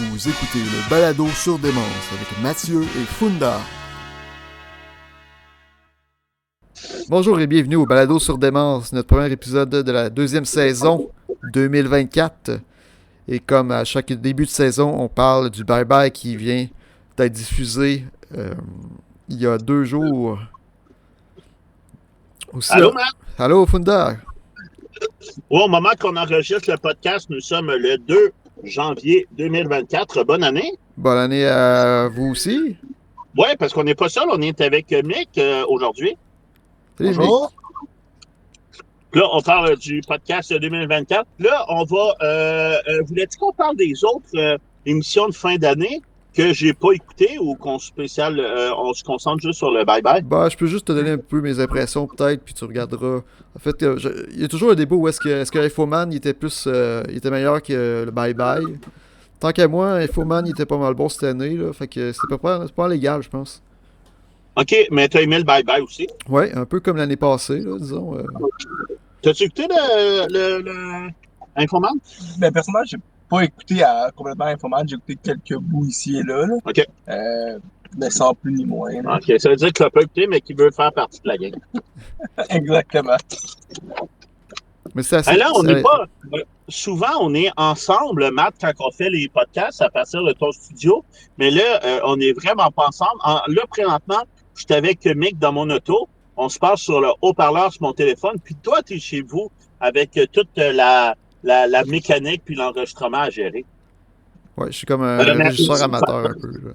Vous écoutez le balado sur Démence avec Mathieu et Funda. Bonjour et bienvenue au balado sur Démence, notre premier épisode de la deuxième saison 2024. Et comme à chaque début de saison, on parle du bye-bye qui vient d'être diffusé il y a 2 jours. Aussi, Allô, Matt? Allô, Funda? Au moment qu'on enregistre le podcast, nous sommes le 2 janvier 2024. Bonne année. Bonne année à vous aussi. Oui, parce qu'on n'est pas seul, on est avec Mick aujourd'hui. Salut, Bonjour. Là, on parle du podcast 2024. Là, on va... voulais-tu qu'on parle des autres émissions de fin d'année que j'ai pas écoutées ou qu'on on se concentre juste sur le bye-bye? Bah, je peux juste te donner un peu mes impressions, peut-être, puis tu regarderas. En fait, il y a toujours un débat où est-ce que Infoman il était plus, il était meilleur que le Bye Bye. Tant qu'à moi, Infoman il était pas mal bon cette année, là, fait que c'est pas légal, je pense. OK, mais t'as aimé le bye-bye aussi? Ouais, un peu comme l'année passée, là, disons. T'as-tu écouté le Infoman? Ben, personnellement, j'ai pas écouté complètement Infoman, j'ai écouté quelques bouts ici et là. OK. Mais sans plus ni moins. Là. OK, ça veut dire que tu l'as pas écouté, mais qu'il veut faire partie de la gang. Exactement. Mais c'est assez. Là, on n'est pas. Souvent, on est ensemble, Matt, quand on fait les podcasts à partir de ton studio. Mais là, on n'est vraiment pas ensemble. Là, présentement, je suis avec Mick dans mon auto. On se parle sur le haut-parleur sur mon téléphone. Puis toi, tu es chez vous avec toute la mécanique puis l'enregistrement à gérer. Ouais, je suis comme un régisseur amateur un peu. Là.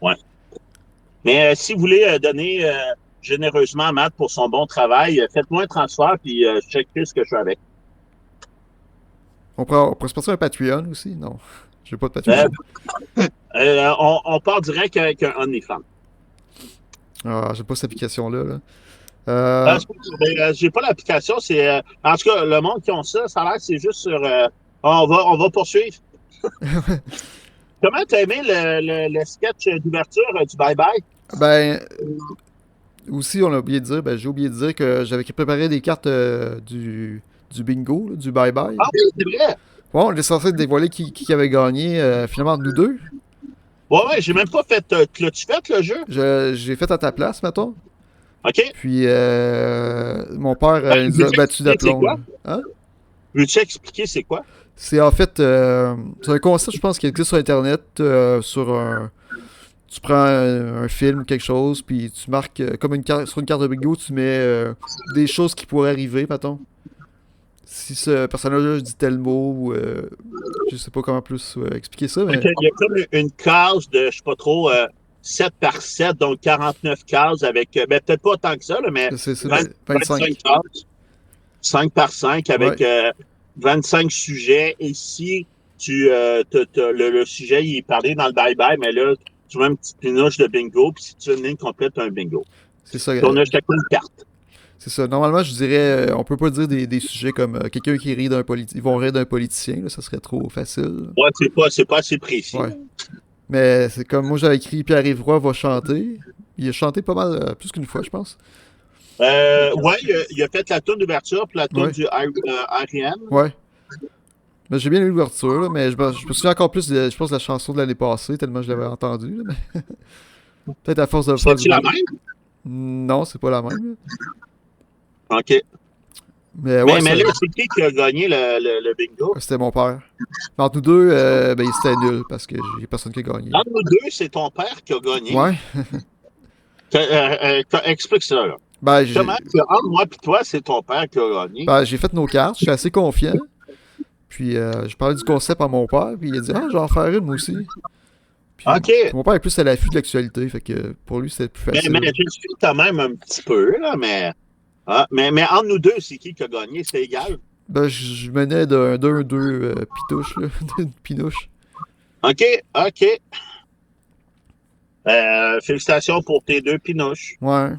Ouais. Mais si vous voulez donner généreusement à Matt pour son bon travail, faites-moi un transfert puis je checkerai ce que je fais avec. On pourrait se passer un Patreon aussi? Non, j'ai pas de Patreon. On part direct avec un OnlyFans. Ah, j'ai pas cette application-là. Là. J'ai pas l'application, c'est en tout cas le monde qui ont ça a l'air que c'est juste sur on va poursuivre. Comment t'as aimé le sketch d'ouverture du Bye Bye? Ben aussi on a oublié de dire, j'ai oublié de dire que j'avais préparé des cartes du bingo, là, du Bye Bye. Ah oui, c'est vrai. Bon, on est censé dévoiler qui avait gagné finalement nous deux. Ouais, j'ai même pas fait. L'as-tu fait le jeu? J'ai fait à ta place, mettons. OK. Puis mon père nous a battu d'aplomb. Hein? Veux-tu expliquer c'est quoi? C'est en fait c'est un concept, je pense, qui existe sur Internet. Tu prends un film ou quelque chose, puis tu marques comme sur une carte de bingo, tu mets des choses qui pourraient arriver, mettons. Si ce personnage-là dit tel mot, ou je sais pas comment plus expliquer ça, mais... Il y a comme une case de, je sais pas trop, 7 par 7, donc 49 cases avec, peut-être pas tant que ça, là, mais c'est 25 cases, 5 par 5 avec 25 sujets. Et si le sujet il est parlé dans le bye-bye, mais là, tu veux une petite pinouche de bingo, puis si tu veux une ligne complète, tu as un bingo. C'est ça. On a chacun une carte. C'est ça. Normalement, je dirais, on peut pas dire des sujets comme quelqu'un qui rit d'un politicien. Ils vont rire d'un politicien, là, ça serait trop facile. Ouais, c'est pas assez précis. Ouais. Mais c'est comme moi j'avais écrit Pierre-Yves Roy va chanter. Il a chanté pas mal, plus qu'une fois, je pense. Ouais, il a fait la tourne d'ouverture puis la tourne du Ariane. Ouais. Mais j'ai bien aimé l'ouverture, mais je me souviens encore plus je pense, de la chanson de l'année passée, tellement je l'avais entendue. Mais... Peut-être à force de faire. C'est-tu la même? Non, c'est pas la même. OK. Mais là, c'est qui a gagné le bingo? C'était mon père. Entre nous deux, c'était nul parce que j'ai personne qui a gagné. Entre nous deux, c'est ton père qui a gagné. Ouais. Explique ça, là. Comment entre moi et toi, c'est ton père qui a gagné? J'ai fait nos cartes, je suis assez confiant. Puis je parlais du concept à mon père, puis il a dit je vais en faire une moi aussi. Puis, OK. Mon père est plus à l'affût de l'actualité, fait que pour lui c'était plus facile. Mais je suis quand même un petit peu, là, mais entre nous deux, c'est qui a gagné? C'est égal? Je menais d'un 2-2 pitouche, là, d'une pinouche. OK. Félicitations pour tes 2 pinouches. Ouais.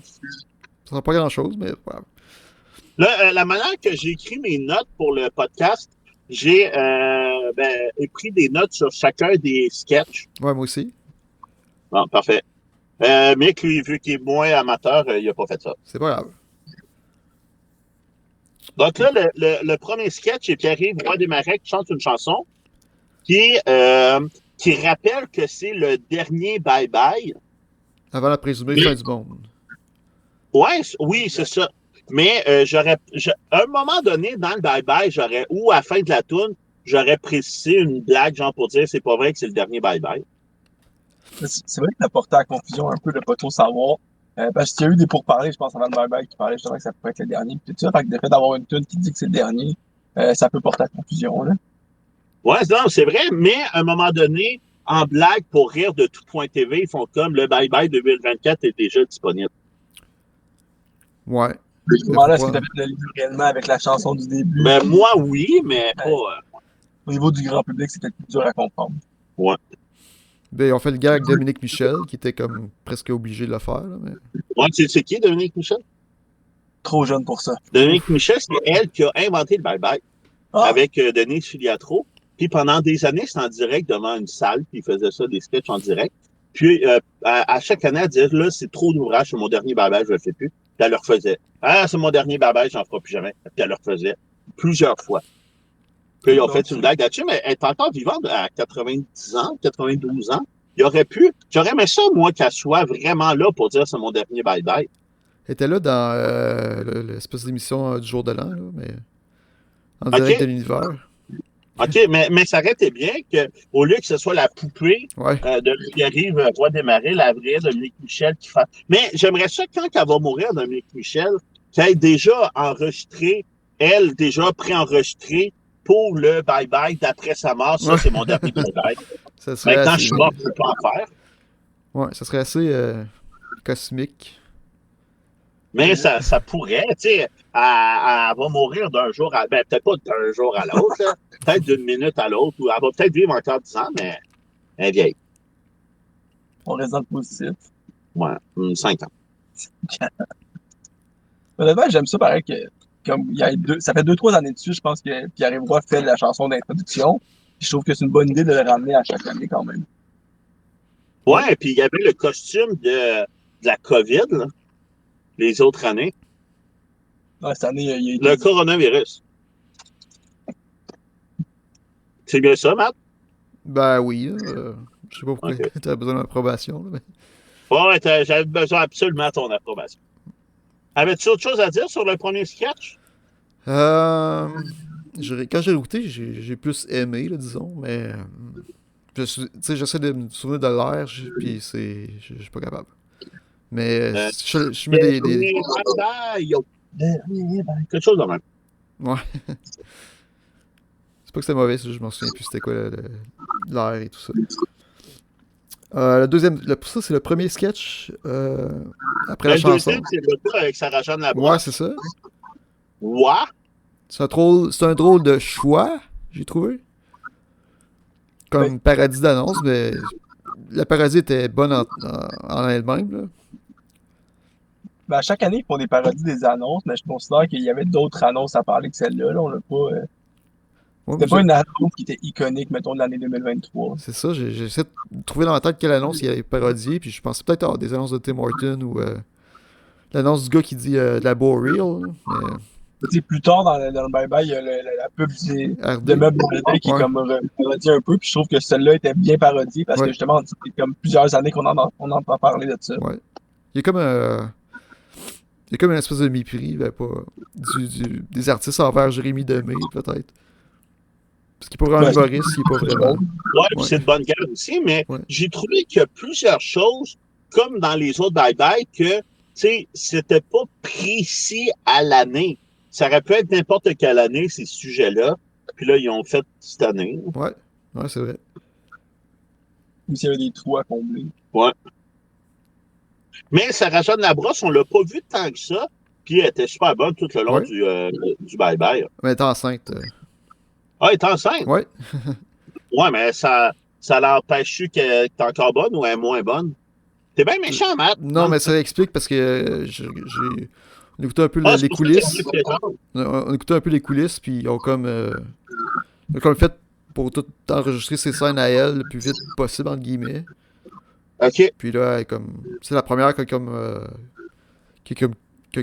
Ça sera pas grand-chose, mais voilà. Là, la manière que j'ai écrit mes notes pour le podcast, j'ai pris des notes sur chacun des sketchs. Ouais, moi aussi. Bon, parfait. Mais lui, vu qu'il est moins amateur, il n'a pas fait ça. C'est pas grave. Donc là, le premier sketch, c'est Pierre-Yves Roy Desmarais qui chante une chanson. qui rappelle que c'est le dernier bye-bye. Avant la présumée fin du monde. Oui, c'est ça. Mais à un moment donné, dans le bye-bye, ou à la fin de la toune, j'aurais précisé une blague, genre pour dire c'est pas vrai que c'est le dernier bye-bye. C'est vrai que ça portait à la confusion un peu de pas trop savoir. Parce qu'il y a eu des pourparlers, je pense, avant le bye-bye, qui parlaient justement que ça pourrait être le dernier. Puis tout ça, fait que le fait d'avoir une tune qui dit que c'est le dernier, ça peut porter à confusion, là. Ouais, non, c'est vrai, mais à un moment donné, en blague, pour rire de tout.tv, ils font comme le bye-bye 2024 est déjà disponible. Ouais. À ce moment-là, est-ce que tu as fait le livre réellement avec la chanson du début? Ben, moi, oui, mais pas. Au niveau du grand public, c'est peut-être plus dur à comprendre. Ouais. Ben, ils ont fait le gars avec Dominique Michel, qui était comme presque obligé de le faire. Là, mais... Ouais, c'est qui, Dominique Michel? Trop jeune pour ça. Dominique Michel, c'est elle qui a inventé le bye-bye avec Denise Filiatro. Puis pendant des années, c'était en direct devant une salle, puis il faisait ça, des sketchs en direct. Puis à chaque année, elle disait, là, c'est trop d'ouvrage, c'est mon dernier bye-bye, je le fais plus. Puis elle le refaisait. Ah, c'est mon dernier bye-bye, j'en ferai plus jamais. Puis elle le refaisait plusieurs fois. Puis ils ont fait une blague là-dessus, mais elle est encore vivante à 90 ans, 92 ans. J'aurais aimé ça, moi, qu'elle soit vraiment là pour dire c'est mon dernier bye-bye. Elle était là dans l'espèce d'émission du jour de l'an, là, mais en direct de l'univers. OK, mais ça aurait été bien qu'au lieu que ce soit la poupée de Pierre-Yves Roy Desmarais, la vraie Dominique Michel qui fasse. Mais j'aimerais ça, quand elle va mourir, Dominique Michel, qu'elle ait déjà enregistré, elle, déjà préenregistré pour le bye-bye d'après sa mort. Ça, c'est mon dernier bye-bye. Maintenant, je suis mort, je ne peux pas en faire. Ouais, ça serait assez cosmique. Mais ça pourrait, tu sais, elle va mourir d'un jour à... Ben, peut-être pas d'un jour à l'autre, peut-être d'une minute à l'autre, ou elle va peut-être vivre encore 10 ans, mais elle est vieille. On reste dans le positif. Ouais, 5 ans. Honnêtement, j'aime ça, pareil, que comme ça fait 2-3 années dessus, je pense que Pierre-Yves Roy fait la chanson d'introduction. Je trouve que c'est une bonne idée de le ramener à chaque année quand même. Ouais, puis il y avait le costume de la COVID, là, les autres années. Ouais, cette année, il y a le coronavirus. C'est bien ça, Matt? Ben oui. Je sais pas pourquoi tu as besoin d'approbation. Mais... Ouais, j'avais besoin absolument de ton approbation. Avais-tu autre chose à dire sur le premier sketch? Quand j'ai écouté, j'ai plus aimé, là, disons, mais j'essaie de me souvenir de l'air, puis je suis pas capable. Mais je mets des... Quelque chose de même. Ouais. C'est pas que c'était mauvais, je m'en souviens plus c'était quoi l'air et tout ça. Le deuxième, ça c'est le premier sketch après la chanson. Le deuxième, c'est le coup avec Sarah-Jeanne Labrosse. Ouais, c'est ça. Ouais. C'est un drôle de choix, j'ai trouvé. Comme parodie d'annonce, mais la parodie était bonne en elle-même. Là. Ben, à chaque année, ils font des parodies des annonces, mais je considère qu'il y avait d'autres annonces à parler que celle-là. Là, on l'a pas. C'était pas une annonce qui était iconique, mettons, de l'année 2023. C'est ça, j'ai essayé de trouver dans ma tête quelle annonce il avait parodié, puis je pensais peut-être avoir des annonces de Tim Horton ou l'annonce du gars qui dit de la Boreal. Mais... plus tard dans le bye-bye, il y a la pub de meubles qui est comme parodie un peu, puis je trouve que celle-là était bien parodiée parce que justement, c'est comme plusieurs années qu'on entend parler de ça. Ouais. Il y a comme une espèce de mépris des artistes envers Jérémy Demé, peut-être. Parce qu'il pourrait un humoriste, il n'est pas vraiment. Ouais, c'est de bonne guerre aussi, mais j'ai trouvé qu'il y a plusieurs choses, comme dans les autres bye-bye, que, tu sais, c'était pas précis à l'année. Ça aurait pu être n'importe quelle année, ces sujets-là. Puis là, ils ont fait cette année. Ouais, c'est vrai. Ou s'il y avait des trous à combler. Ouais. Mais Sarah-Jeanne Labrosse, on l'a pas vu tant que ça. Puis elle était super bonne tout le long du bye-bye. Mais elle est enceinte. Ah, elle est enceinte? Ouais. Ouais, mais ça l'empêche qu'elle est encore bonne ou elle est moins bonne? T'es bien méchant, Matt. Non, mais ça explique parce que on écoutait un peu les coulisses. On écoutait un peu les coulisses, puis ils ont comme fait pour tout enregistrer ses scènes à elle le plus vite possible, entre guillemets. OK. Puis là, c'est la première qui a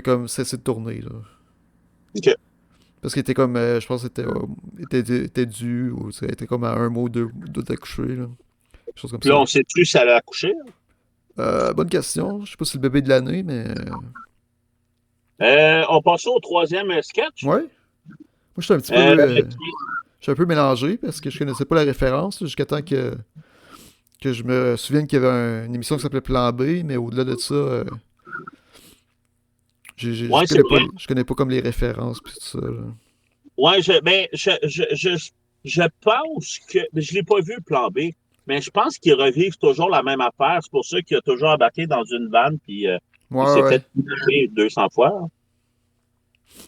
comme cessé de tourner. Là. OK. Parce qu'il était comme, je pense que était dû, ou ça était comme à un mois ou deux d'accoucher, là. Quelque chose comme Puis là, ça. on sait plus si elle a accouché. Bonne question. Je sais pas si c'est le bébé de l'année, mais... On passe au troisième sketch. Ouais. Moi, j'étais un petit peu... je suis un peu mélangé, parce que je connaissais pas la référence, là, jusqu'à temps que je me souvienne qu'il y avait une émission qui s'appelait Plan B, mais au-delà de ça... Ouais, c'est vrai. Je connais pas comme les références, puis tout ça, là. Ouais, je pense que. Je l'ai pas vu plan B, mais je pense qu'ils revivent toujours la même affaire. C'est pour ça qu'il a toujours embarqué dans une vanne, puis il Ouais, s'est ouais. fait kidnapper 200 fois.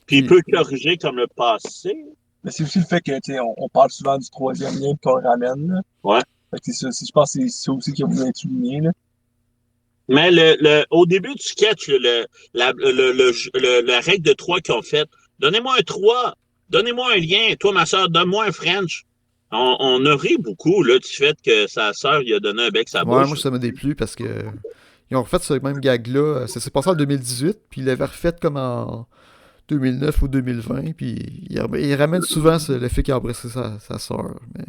Puis il Puis, peut corriger comme le passé. Mais c'est aussi le fait que, tu sais, on parle souvent du troisième lien qu'on le ramène, là. Ouais. Fait que je pense que c'est ça aussi qu'il a voulu être souligné, là. Mais au début du sketch, la règle de 3 qu'ils ont faite, donnez-moi un 3, donnez-moi un lien, toi, ma soeur, donne-moi un French. On a ri beaucoup là, du fait que sa sœur lui a donné un bec sa ouais, bouche. moi, ça m'a déplu, parce que... Ils ont refait ce même gag-là. Ça s'est passé en 2018, puis ils l'avaient refait comme en 2009 ou 2020, puis il ramène souvent le fait qu'il a embrassé sa soeur. Mais...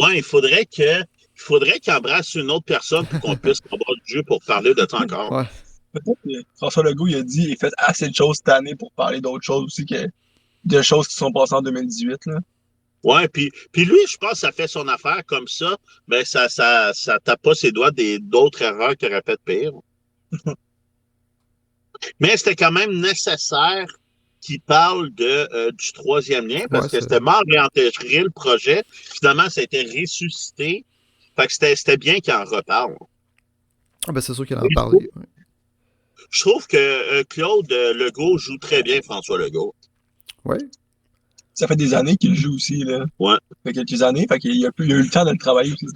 Ouais, il faudrait qu'il embrasse une autre personne pour qu'on puisse avoir du jeu pour parler de ça encore. Ouais. Peut-être que François Legault, il a dit, il a fait assez de choses cette année pour parler d'autres choses aussi que de choses qui sont passées en 2018, là. Ouais, puis lui, je pense que ça fait son affaire comme ça, ben ça tape pas ses doigts d'autres erreurs qu'il aurait fait pire. Mais c'était quand même nécessaire qu'il parle du troisième lien, parce que c'était mort réintégré le projet. Finalement, ça a été ressuscité. Fait que c'était bien qu'il en reparle. Ah ben c'est sûr qu'il en a parlé. Ouais. Je trouve que Claude Legault joue très bien François Legault. Ouais. Ça fait des années qu'il joue aussi, là. Ouais. Ça fait quelques années, fait qu'il a eu le temps de le travailler aussi,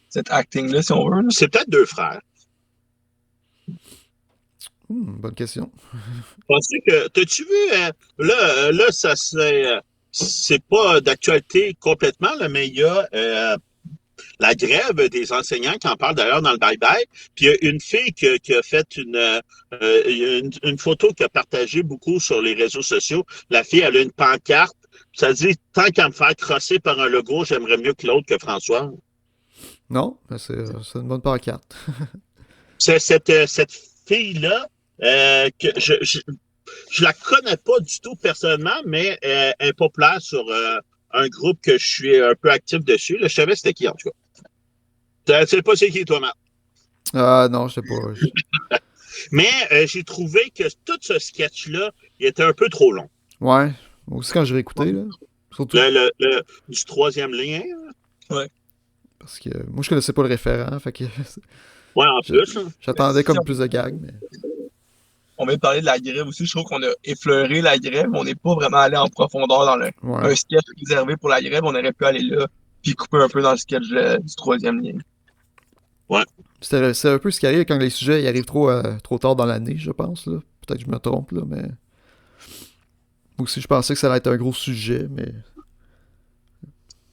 cet acting-là, si on veut, là. C'est peut-être deux frères. Bonne question. Penses-tu que, t'as-tu vu, là, ça c'est pas d'actualité complètement, là, mais il y a la grève des enseignants qui en parle d'ailleurs dans le bye-bye. Puis il y a une fille qui a fait une photo qui a partagé beaucoup sur les réseaux sociaux. La fille, elle a une pancarte. Ça dit, tant qu'à me faire crosser par un logo, j'aimerais mieux Claude que François. Non, mais c'est une bonne pancarte. C'est cette fille-là, que je la connais pas du tout personnellement, mais elle est populaire sur un groupe que je suis un peu actif dessus. Là, je savais c'était qui, en tout cas. Tu sais pas c'est qui, toi, Marc? Ah non, je sais pas. Mais j'ai trouvé que tout ce sketch-là, il était un peu trop long. Ouais, aussi quand j'ai réécouté, là. Surtout... du troisième lien. Là. Ouais. Parce que moi, je connaissais pas le référent, fait que... Ouais, en plus. Hein. J'attendais comme plus de gags, mais... On vient de parler de la grève aussi. Je trouve qu'on a effleuré la grève. On n'est pas vraiment allé en profondeur dans un sketch réservé pour la grève. On aurait pu aller là, puis couper un peu dans le sketch du troisième lien. Ouais. C'est un peu ce qui arrive quand les sujets ils arrivent trop tard dans l'année, je pense. Là. Peut-être que je me trompe, là, mais... Moi aussi, je pensais que ça allait être un gros sujet, mais...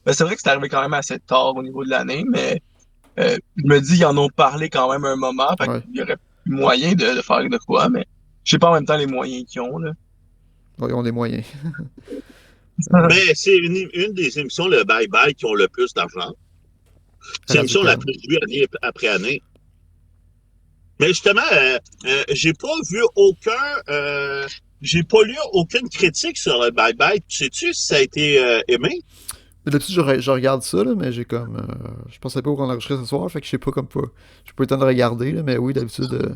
Ben, c'est vrai que c'est arrivé quand même assez tard au niveau de l'année, mais je me dis qu'ils en ont parlé quand même un moment. Fait qu'il y aurait moyen de faire de quoi, mais je sais pas en même temps les moyens qu'ils ont, là. Oui, ils ont les moyens. Mais c'est une des émissions, le Bye Bye, qui ont le plus d'argent. C'est l'émission la plus vue année après année. Mais justement, j'ai pas vu j'ai pas lu aucune critique sur le Bye Bye. Sais-tu si ça a été aimé? D'habitude, je regarde ça, là, mais j'ai comme... je pensais pas qu'on enregistrait ce soir, fait que je sais pas comme pas... J'ai pas eu le temps de regarder, là, mais oui, d'habitude...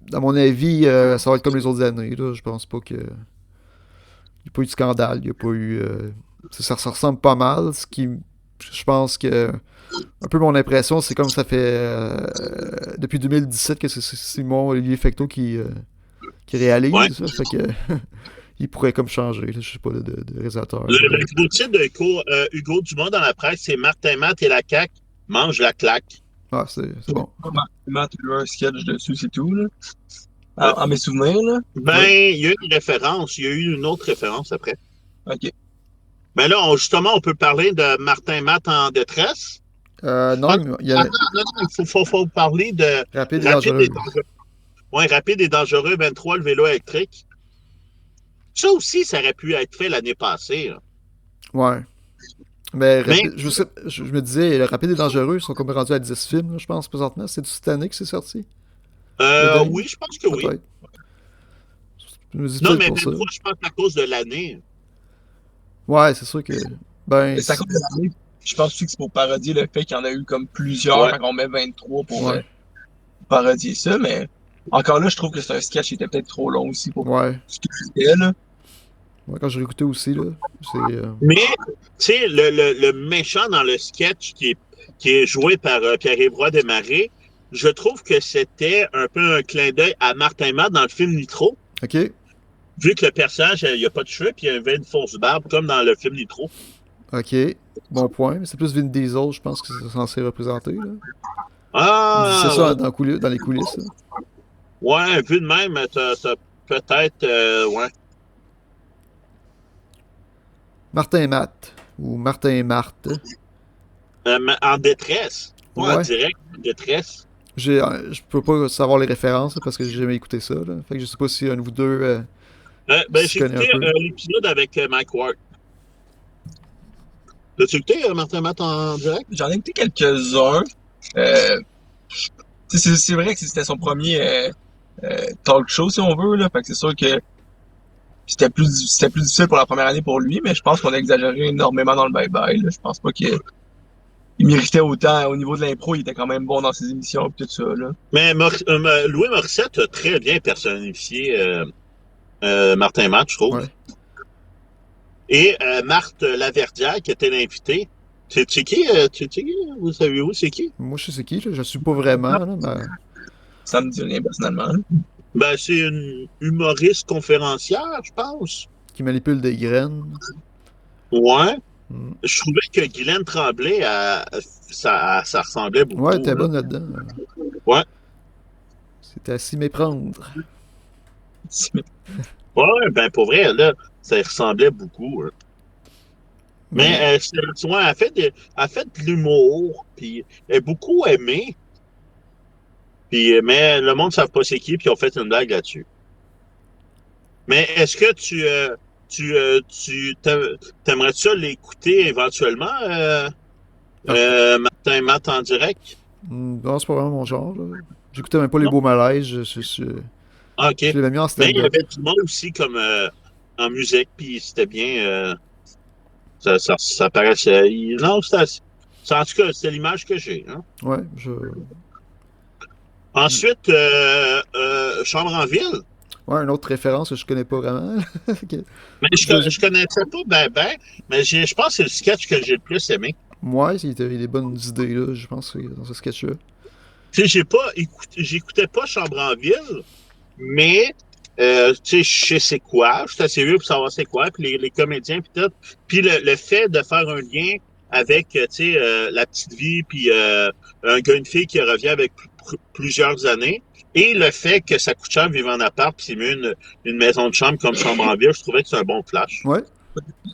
Dans mon avis, ça va être comme les autres années, là. Je pense pas que... Il n'y a pas eu de scandale, il n'y a pas eu... ça ressemble pas mal, ce qui... Je pense que... Un peu mon impression, c'est comme ça fait... depuis 2017 que c'est Simon Olivier Fecteau qui réalise, ouais. Ça, fait que... il pourrait comme changer, là, je sais pas, de réalisateur. Le titre de Hugo Dumont dans la presse, c'est Martin Matt et la CAQ mange la claque. Ah, c'est bon. Matt a eu un sketch dessus, c'est tout, là. À mes souvenirs, là. Ben, il y a eu une référence, il y a eu une autre référence après. OK. Ben là, justement, on peut parler de Martin Matt en détresse. Non, il y a... il faut parler de Rapide et dangereux. Ouais, Rapide et dangereux, 23, le vélo électrique. Ça aussi, ça aurait pu être fait l'année passée. Là. Ouais. Mais Mais je me disais, le Rapide et Dangereux, ils sont comme rendus à 10 films, là, je pense, présentement. C'est cette année que c'est sorti? Le dernier? oui, je pense que oui. Peut-être. Je me dis Non, peut-être mais pour ça. 23, je pense à cause de l'année. Ouais, c'est sûr que. Ben, Mais c'est à cause de l'année. Je pense aussi que c'est pour parodier le fait qu'il y en a eu comme plusieurs, Ouais. fait qu'on met 23 pour ouais. parodier ça, mais encore là, je trouve que c'est un sketch qui était peut-être trop long aussi pour Ouais. ce que c'était, là. Ouais, quand j'ai réécouté aussi, là, c'est. Mais, tu sais, le méchant dans le sketch qui est joué par Pierre-Yves Roy Desmarais, je trouve que c'était un peu un clin d'œil à Martin Matt dans le film Nitro, Ok. vu que le personnage, il a pas de cheveux puis il avait une fausse barbe, comme dans le film Nitro. Ok. Bon point. Mais c'est plus Vin Diesel, je pense que c'est censé représenter, là. Il disait Ah, ça dans les coulisses, là. ouais, vu de même, t'as peut-être, ouais. Martin et Matt. Ou Martin et Marthe. En détresse. Pas en Ouais. direct, en détresse. Je peux pas savoir les références, là, parce que j'ai jamais écouté ça, là. Fait que je sais pas si un de vous deux Ben, s'y j'ai connaît un écouté peu. l'épisode avec Mike Ward. L'as-tu écouté, Martin Matt en direct? J'en ai écouté quelques-uns. Euh, c'est vrai que c'était son premier talk show, si on veut, là. Fait que c'est sûr que c'était plus difficile pour la première année pour lui, mais je pense qu'on a exagéré énormément dans le bye-bye, là. Je pense pas qu'il méritait autant. Au niveau de l'impro, il était quand même bon dans ses émissions et tout ça, là. Mais Louis Morissette a très bien personnifié Martin Matt, je trouve. Ouais. Et Marthe Laverdière, qui était l'invitée. C'est qui? Tu sais qui? Vous savez où c'est qui? Moi, je sais c'est qui, là. Je suis pas vraiment, là, mais Ça me dit rien personnellement, là. Ben, c'est une humoriste conférencière, je pense. qui manipule des graines. Ouais. Hmm. Je trouvais que Guylaine Tremblay, ça ressemblait beaucoup. Ouais, t'es Là. bonne là-dedans. Ouais. C'était à s'y méprendre. Ouais, ben pour vrai, là, ça y ressemblait beaucoup. Hein. Mais Mais ouais, elle fait de l'humour, puis elle est beaucoup aimée. Puis, mais le monde ne savent pas c'est qui, puis ils ont fait une blague là-dessus. Mais est-ce que t'aimerais ça l'écouter éventuellement, Martin et Matt en direct? non, c'est pas vraiment mon genre, là. J'écoutais même pas les Non? beaux malaises. Ah, OK. Je l'avais mis en Mais il y stand-up. avait du monde aussi comme en musique, puis c'était bien. Ça paraissait. Non, en tout cas, c'est l'image que j'ai. Hein. Ouais, Ensuite, Chambre en ville. Ouais, une autre référence que je connais pas vraiment. Ok. Mais je connaissais pas mais je pense que c'est le sketch que j'ai le plus aimé. Moi, il y a des bonnes idées, là, je pense, dans ce sketch-là. Tu sais, j'écoutais pas Chambre en ville, mais tu sais, je sais c'est quoi. Je suis assez vieux pour savoir c'est quoi. Puis les comédiens, puis tout. Puis le fait de faire un lien avec, tu sais, la petite vie, puis un gars, une fille qui revient avec plusieurs années. Et le fait que ça coûte cher de vivre en appart, puis c'est mieux une maison de chambre comme Chambre en ville, je trouvais que c'est un bon flash. Ouais.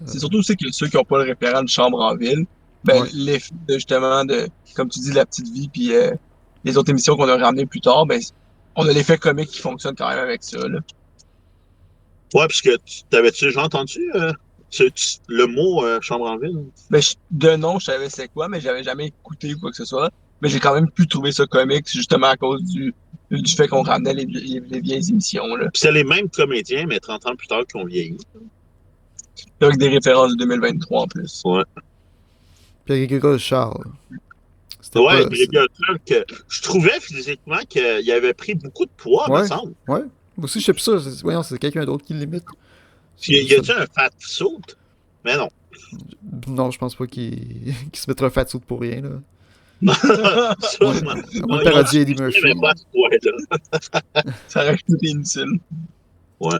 C'est surtout aussi que ceux qui n'ont pas le référent de chambre en ville, ben, Ouais. l'effet de, justement de, comme tu dis, la petite vie, puis les autres émissions qu'on a ramenées plus tard, ben, on a l'effet comique qui fonctionne quand même avec ça, là. Ouais, parce que t'avais-tu déjà entendu le mot Chambre en ville? Ben, de nom, je savais c'est quoi, mais j'avais jamais écouté ou quoi que ce soit. Mais j'ai quand même pu trouver ça comique, justement à cause du fait qu'on ramenait les vieilles émissions, là. Puis c'est les mêmes comédiens, mais 30 ans plus tard, qui ont vieilli. Avec des références de 2023 en plus. Ouais. Puis il y a Grégory Charles. C'était Ouais, pas. Grégory Clark, je trouvais physiquement qu'il avait pris beaucoup de poids, me Ouais. semble. Ouais. Moi aussi, je sais plus ça. Voyons, c'est quelqu'un d'autre qui l'imite. Puis y a-tu un fat suit? Mais non. Non, je pense pas qu'il se mettra un fat suit pour rien, là. Ça, Ouais. moi, On va parodier Eddie il Murphy. avait pas ce poids-là. Ça aurait été inutile. Ouais.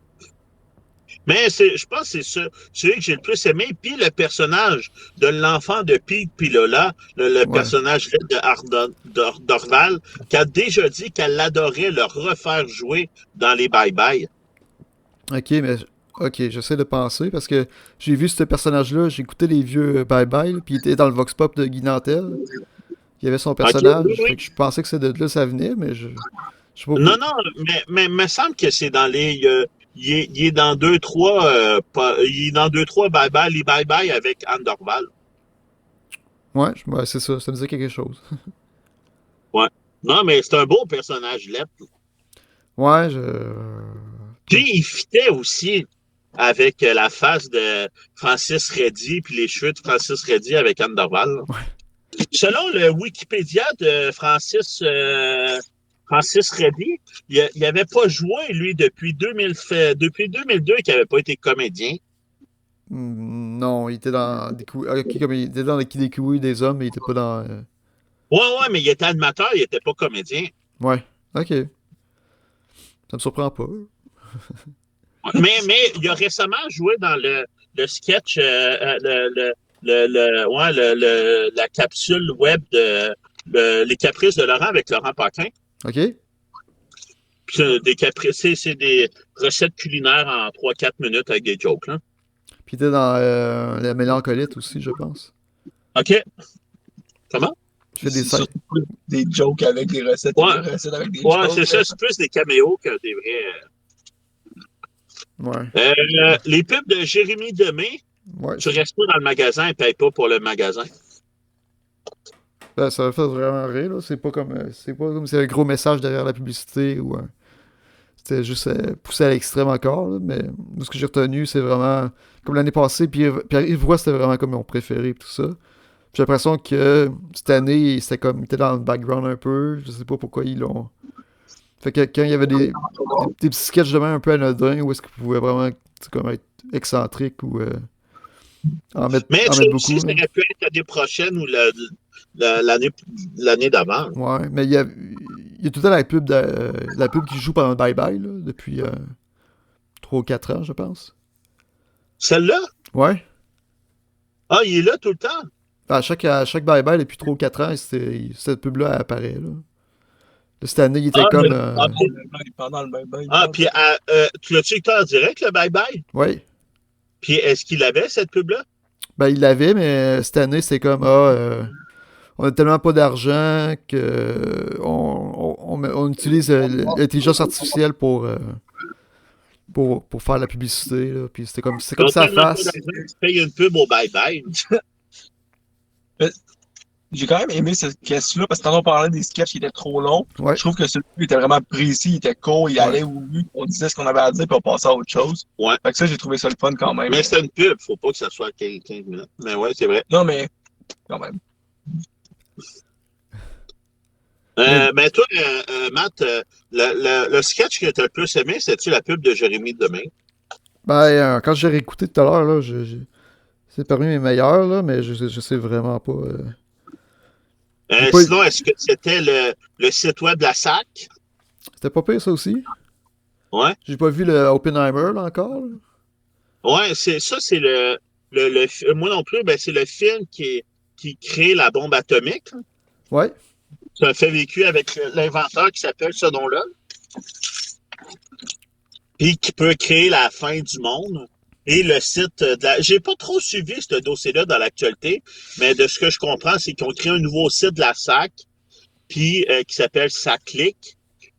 Mais je pense que c'est ça. Celui que j'ai le plus aimé. Puis le personnage de l'enfant de Pete puis Lola, le Ouais. personnage de Dorval, qui a déjà dit qu'elle adorait le refaire jouer dans les bye-bye. Ok, mais. Ok, j'essaie de penser parce que j'ai vu ce personnage-là, j'ai écouté les vieux Bye Bye, là, puis il était dans le Vox Pop de Guy Nantel. Il y avait son personnage. Ok, oui, oui. Fait que je pensais que c'est de là ça venait, mais je sais pas. Non, non, mais me semble que c'est dans les il est dans deux, trois, il est dans deux, trois bye-bye, les bye-bye avec Anne Dorval. Ouais, c'est ça. Ça me disait quelque chose. Ouais. Non, mais c'est un beau personnage, lettre. Ouais, Puis il fitait aussi avec la face de Francis Reddy puis les cheveux de Francis Reddy avec Anne Dorval. Selon le Wikipédia de Francis Reddy, il n'avait pas joué, lui, depuis 2002, qu'il n'avait pas été comédien. Non, il était dans comme il était dans les Kiwis des hommes, mais il était pas dans. Ouais, mais il était animateur, il n'était pas comédien. Ouais, ok. Ça me surprend pas. Mais il a récemment joué dans le sketch, la capsule web de Les Caprices de Laurent avec Laurent Paquin. Ok. Puis, des caprices, c'est des recettes culinaires en 3-4 minutes avec des jokes. Là. Puis il était dans la mélancolite aussi, je pense. OK. Comment? Je fais des C'est surtout des jokes avec des recettes, Ouais. et des recettes avec des Ouais, jokes. c'est ça. C'est plus des caméos que des vrais. Ouais. Les pubs de Jérémy Demé, Ouais. tu restes pas dans le magasin et paye pas pour le magasin. Ben, ça m'a fait vraiment rire, là. C'est pas comme s'il y avait un gros message derrière la publicité ou c'était juste poussé à l'extrême encore, là. Mais ce que j'ai retenu, c'est vraiment comme l'année passée, puis Pierre-Yves Roy, c'était vraiment comme mon préféré, tout ça. J'ai l'impression que cette année, c'était comme, il était dans le background un peu. Je sais pas pourquoi ils l'ont. Fait que quand il y avait des petits sketchs de même un peu anodins, où est-ce qu'ils pouvaient vraiment comme être excentriques ou en mettre Mais beaucoup. aussi, ça aurait pu être l'année prochaine ou l'année d'avant. Ouais, mais il y a tout le temps la pub qui joue pendant le bye-bye, là, depuis 3 ou 4 ans, je pense. Celle-là? Ouais. Ah, il est là tout le temps? À chaque bye-bye, depuis 3 ou 4 ans, cette pub-là apparaît, là. Là, cette année, il était comme... Pendant le bye-bye. Puis tu l'as-tu écouté en direct, le bye-bye? Ouais. Puis est-ce qu'il avait cette pub-là? Ben, il l'avait, mais cette année, c'était comme, on a tellement pas d'argent que on utilise l'intelligence artificielle pour faire la publicité, là. Puis c'est comme sa face. Tu payes une pub au bye-bye. J'ai quand même aimé cette caisse-là parce que quand on parlait des sketchs qui étaient trop longs, Ouais. je trouve que celui-là était vraiment précis, il était court, il allait au but, on disait ce qu'on avait à dire puis on passait à autre chose. Ouais. Fait que ça, j'ai trouvé ça le fun quand même. Mais c'est une pub, faut pas que ça soit 15 minutes. Mais ouais, c'est vrai. Non, mais quand même. Mais toi, Matt, le sketch que tu as le plus aimé, c'était-tu la pub de Jérémy Demain? Ben, quand j'ai réécouté tout à l'heure, là, c'est parmi mes meilleurs, là, mais je sais vraiment pas. Sinon, est-ce que c'était le site web de la SAC? C'était pas pire, ça aussi? Ouais. J'ai pas vu le Oppenheimer, là, encore. Là. Ouais, c'est moi non plus, ben, c'est le film qui crée la bombe atomique. Ouais. C'est un fait vécu avec l'inventeur qui s'appelle ce nom-là. Puis qui peut créer la fin du monde. Et le site j'ai pas trop suivi ce dossier-là dans l'actualité, mais de ce que je comprends, c'est qu'ils ont créé un nouveau site de la SAC, puis qui s'appelle SACLIC,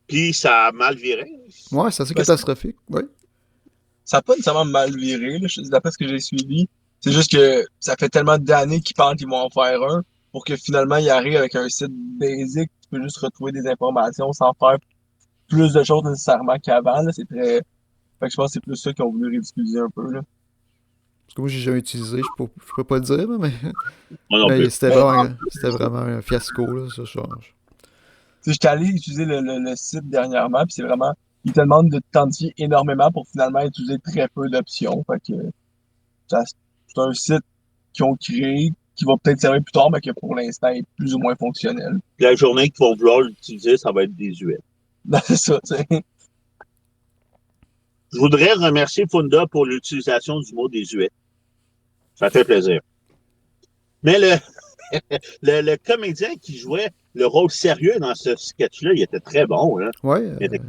puis ça a mal viré. Ouais, c'est assez catastrophique, ouais. Ça n'a pas nécessairement mal viré, là, d'après ce que j'ai suivi. C'est juste que ça fait tellement d'années qu'ils pensent qu'ils vont en faire un pour que finalement ils arrivent avec un site basic, tu peux juste retrouver des informations sans faire plus de choses nécessairement qu'avant. Là. C'est très. Fait que je pense que c'est plus ça qu'ils ont voulu ridiculiser un peu. Là. Parce que moi, j'ai jamais utilisé, je pourrais pas le dire, là, mais, Moi non mais plus. c'était vraiment un fiasco, là, ça change. J'étais allé utiliser le site dernièrement, puis c'est vraiment. Ils te demandent de t'identifier énormément pour finalement utiliser très peu d'options. Fait que c'est un site qu'ils ont créé, qui va peut-être servir plus tard, mais qui pour l'instant est plus ou moins fonctionnel. La journée qu'ils vont vouloir l'utiliser, ça va être désuet. C'est ça, tu sais. Je voudrais remercier Funda pour l'utilisation du mot désuet. Ça fait plaisir. Mais le comédien qui jouait le rôle sérieux dans ce sketch-là, il était très bon. Hein? Ouais, il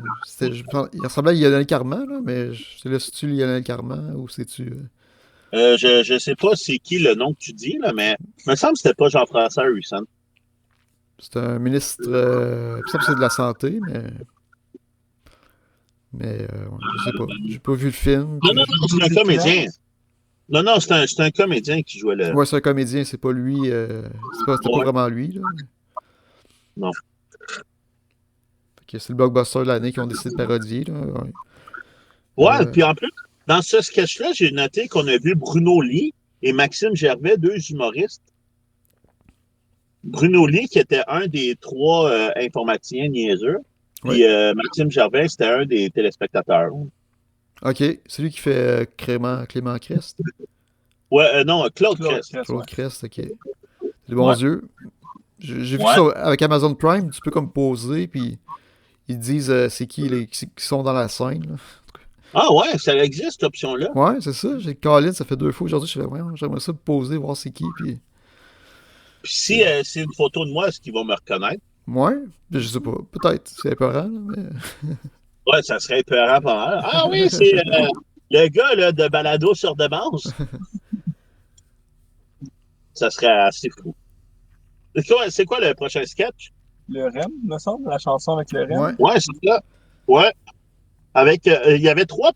ressemblait à Lionel Carman, là, mais c'est-tu Lionel Carman ou c'est-tu... Je sais pas c'est qui le nom que tu dis, là, mais il me semble que c'était pas Jean-François Harrison. C'est un ministre... il me semble que c'est de la santé, mais Mais ouais, je sais pas. J'ai pas vu le film. Non, non, non, c'est un comédien. Non, non, c'est un comédien qui jouait le. Ouais, c'est un comédien, c'est pas lui. C'était pas Ouais, vraiment lui, là. non. Fait que c'est le blockbuster de l'année qu'ils ont décidé de parodier, là. Ouais. Ouais, puis en plus, dans ce sketch-là, j'ai noté qu'on a vu Bruno Lee et Maxime Gervais, deux humoristes. Bruno Lee, qui était un des trois informaticiens niaiseux, puis Maxime Gervais, c'était un des téléspectateurs. Ok, c'est lui qui fait Clément Crest. Ouais, non, Claude Crest. Claude Crest, ok. Les bons yeux. J'ai vu Ouais. ça avec Amazon Prime, tu peux comme poser, puis ils disent c'est qui qui sont dans la scène, là. Ah ouais, ça existe, cette option-là. Ouais, c'est ça. J'ai Colin, ça fait 2 fois aujourd'hui. Je fais, ouais, j'aimerais ça poser, voir c'est qui, puis. Puis si c'est une photo de moi, est-ce qu'ils vont me reconnaître? Ouais, je sais pas. Peut-être, c'est épeurant, là, mais. Ouais, ça serait épeurant pas mal. Ah oui, c'est le gars là, de Balado sur Demence. Ça serait assez fou. C'est quoi le prochain sketch? Le REM, me semble, la chanson avec le REM. Ouais. Ouais, c'est ça. Ouais. Avec, il y avait trois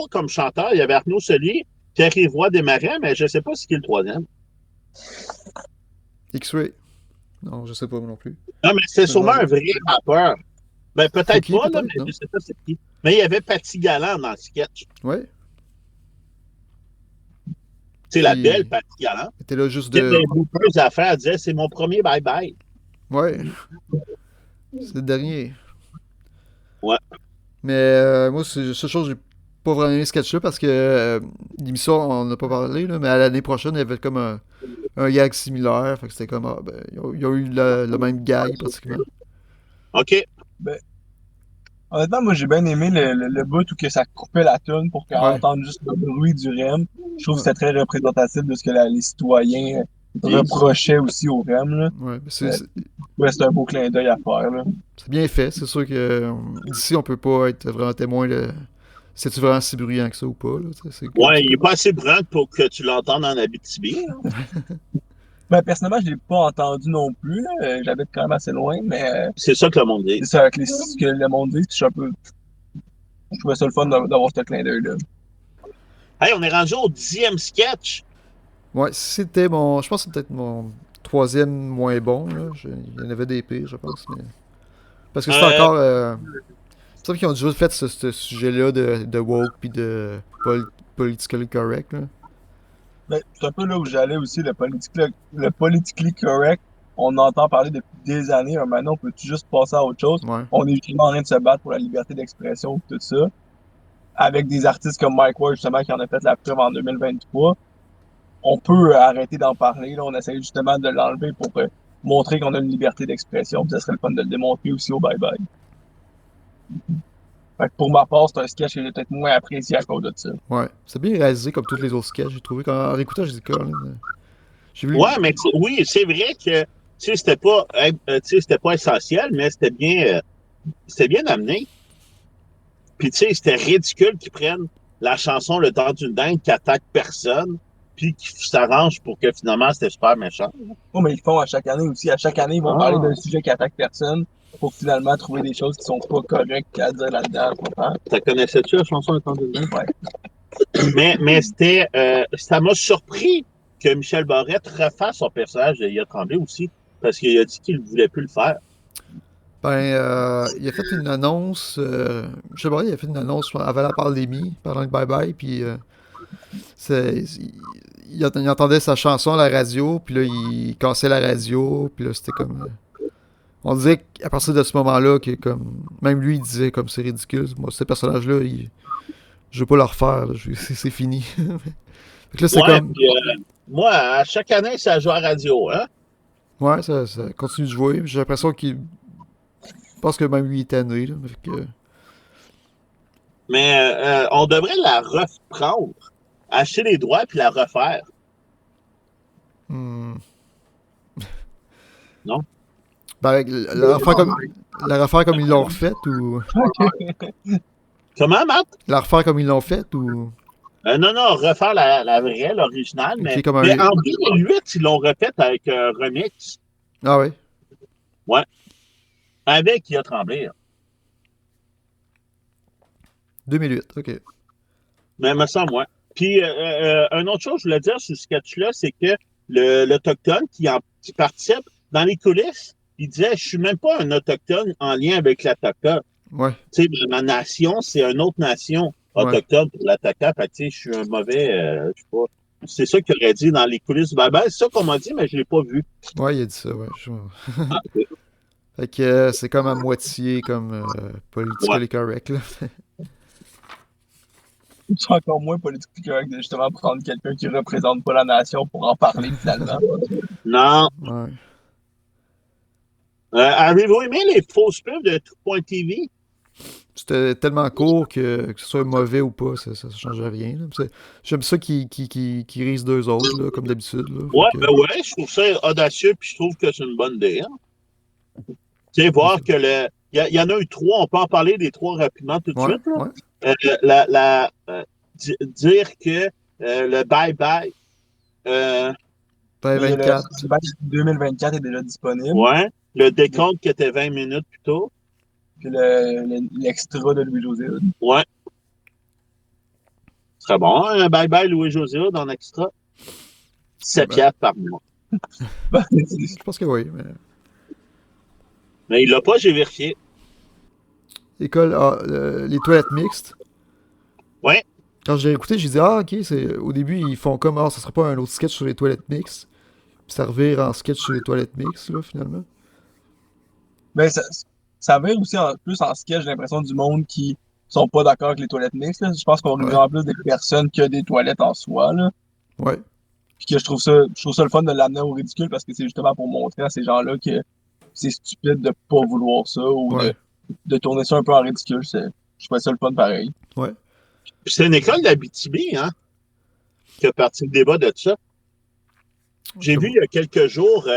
comme chanteurs. Il y avait Arnaud Soli, Pierre-Yves Roy Desmarais, mais je ne sais pas ce qui est le troisième. X-Ray. Non, je sais pas moi non plus. Non, mais c'est sûrement un vrai rappeur. Ben, peut-être Qui, pas, là, peut-être, mais non? je ne sais pas c'est qui. Mais il y avait Patty Galland dans le sketch. Ouais. C'est la Puis, belle Patty Galland. était là juste Qui de. des bloopers à faire. Elle disait, c'est mon premier bye-bye. Ouais. C'est le dernier. Ouais. Mais moi, c'est la seule chose, j'ai pas vraiment aimé ce sketch-là parce que l'émission, on n'a pas parlé, là, mais à l'année prochaine, il y avait comme un gag similaire. Fait que c'était comme, ah, ben, ils ont eu le même gag pratiquement. OK. Honnêtement, moi, j'ai bien aimé le bout où que ça coupait la tune pour qu'on Ouais. entende juste le bruit du REM. Je trouve que c'était très représentatif de ce que les citoyens reprochaient aussi au REM, là. Ouais, mais Ouais, c'est un beau clin d'œil à faire, là. c'est bien fait. C'est sûr que d'ici, on peut pas être vraiment témoin de. C'est-tu vraiment si bruyant que ça ou pas, là, tu sais, c'est Ouais, il n'est pas assez brun pour que tu l'entendes en Abitibi. Hein. Ben, personnellement, je l'ai pas entendu non plus, là. J'habite quand même assez loin, mais C'est ça que le monde dit. c'est ça, avec ce que le monde dit, je trouvais ça le fun d'avoir ce clin d'œil-là. Hey, on est rendu au 10e sketch. Ouais, c'était mon. Je pense que c'est peut-être mon troisième moins bon, là. Il y en avait des pires, je pense, mais. Parce que c'est encore. Il me semble qu'ils ont déjà fait ce sujet-là de woke puis de politically correct, là. Ben, c'est un peu là où j'allais aussi, le politically correct. On entend parler depuis des années. Maintenant, on peut juste passer à autre chose. Ouais. On est justement en train de se battre pour la liberté d'expression et tout ça. Avec des artistes comme Mike Ward, justement, qui en a fait la preuve en 2023. On peut arrêter d'en parler. Là. On essaie justement de l'enlever pour montrer qu'on a une liberté d'expression. Ça serait le fun de le démontrer aussi au bye-bye. Fait que pour ma part, c'est un sketch que j'ai peut-être moins apprécié à cause de ça. Ouais. C'est bien réalisé comme tous les autres sketchs, j'ai trouvé. En réécoutant, j'ai dit, Colin, j'ai vu. Ouais, mais oui, c'est vrai que c'était pas essentiel, mais c'était bien amené. Puis tu sais, c'était ridicule qu'ils prennent la chanson Le temps d'une dinde qui attaque personne, puis qui s'arrange pour que finalement c'était super méchant. Oh, mais ils le font à chaque année aussi. À chaque année, ils vont parler d'un sujet qui attaque personne pour finalement trouver des choses qui sont pas correctes à dire là-dedans. T'as connaissais-tu la chanson Le temps d'une dinde? Ouais. Mais c'était ça m'a surpris que Michel Barrette refasse son personnage de Yaya Tremblay aussi, parce qu'il a dit qu'il ne voulait plus le faire. Ben, il a fait une annonce. Je sais pas, il a fait une annonce avant la pandémie, pendant le bye-bye, puis il entendait sa chanson à la radio, puis là, il cassait la radio, puis là, c'était comme. On disait qu'à partir de ce moment-là, que comme. Même lui, il disait comme c'est ridicule. Moi, ce personnage-là, je veux pas le refaire, là, c'est fini. Fait que là, c'est comme. Puis, moi, à chaque année, ça joue à la radio, hein? Ouais, ça continue de jouer. J'ai l'impression qu'il. Je pense que même lui, il était né, là. Fait que... Mais on devrait la reprendre, acheter les droits puis la refaire. Hmm. Non? Ben, la refaire comme ils l'ont refaite ou. Comment, Matt? La refaire comme ils l'ont faite ou. Non, refaire la vraie, l'originale. Mais, comme mais en 2008, ils l'ont refaite avec un remix. Ah oui? Ouais. Avec Yaya Tremblay. 2008, ok. Mais me semble, ouais. Puis, une autre chose, je voulais dire sur ce sketch-là, c'est que l'Autochtone qui participe dans les coulisses, il disait, je suis même pas un Autochtone en lien avec l'Ataka. Ouais, Tu sais, ma nation, c'est une autre nation ouais. autochtone pour l'Ataka. Fait que, tu sais, je suis un mauvais, je sais pas. C'est ça qu'il aurait dit dans les coulisses du bye-bye. C'est ça qu'on m'a dit, mais je l'ai pas vu. Ouais, il a dit ça, ouais. Ah, ok. Fait que c'est comme à moitié comme Ouais. politically correct, là. C'est encore moins politique correct de justement prendre quelqu'un qui représente pas la nation pour en parler finalement. Non. Ouais. Avez-vous aimé les fausses pubs de Tout.tv? C'était tellement court que ce soit mauvais ou pas, ça change rien, là. J'aime ça qu'ils risent d'eux autres, là, comme d'habitude, là. Ouais, Fait que, ben ouais, je trouve ça audacieux, puis je trouve que c'est une bonne idée. Hein? Tu sais, voir que il y en a eu trois, on peut en parler des trois rapidement tout de ouais, suite. Là. ouais. Dire que le bye-bye, euh, Ben, Mais 24. le batch 2024 est déjà disponible. ouais, le décompte qui était 20 minutes plus tôt, Puis l'extra de Louis-José Hood. ouais, très bon. Hein, un bye-bye Louis-José Hood en extra, 7 Ben, piastres par mois. je pense que oui, mais... Mais il l'a pas, j'ai vérifié. École, les toilettes mixtes. Ouais, Quand j'ai écouté, j'ai dit, ah, ok, au début, ils font comme, ah, ça serait pas un autre sketch sur les toilettes mixtes. Puis ça revire en sketch sur les toilettes mixtes, là, finalement. Mais ça va aussi plus en sketch, j'ai l'impression, du monde qui sont pas d'accord avec les toilettes mixtes. Là. Je pense qu'on Ouais, va en plus des personnes qui ont des toilettes en soi. Là. ouais, Puis que je trouve ça le fun de l'amener au ridicule parce que c'est justement pour montrer à ces gens-là que c'est stupide de pas vouloir ça ou ouais, de tourner ça un peu en ridicule. Je trouvais ça le fun pareil. ouais. puis c'est une école d'Abitibi, hein, qui a parti le débat de ça. J'ai vu il y a quelques jours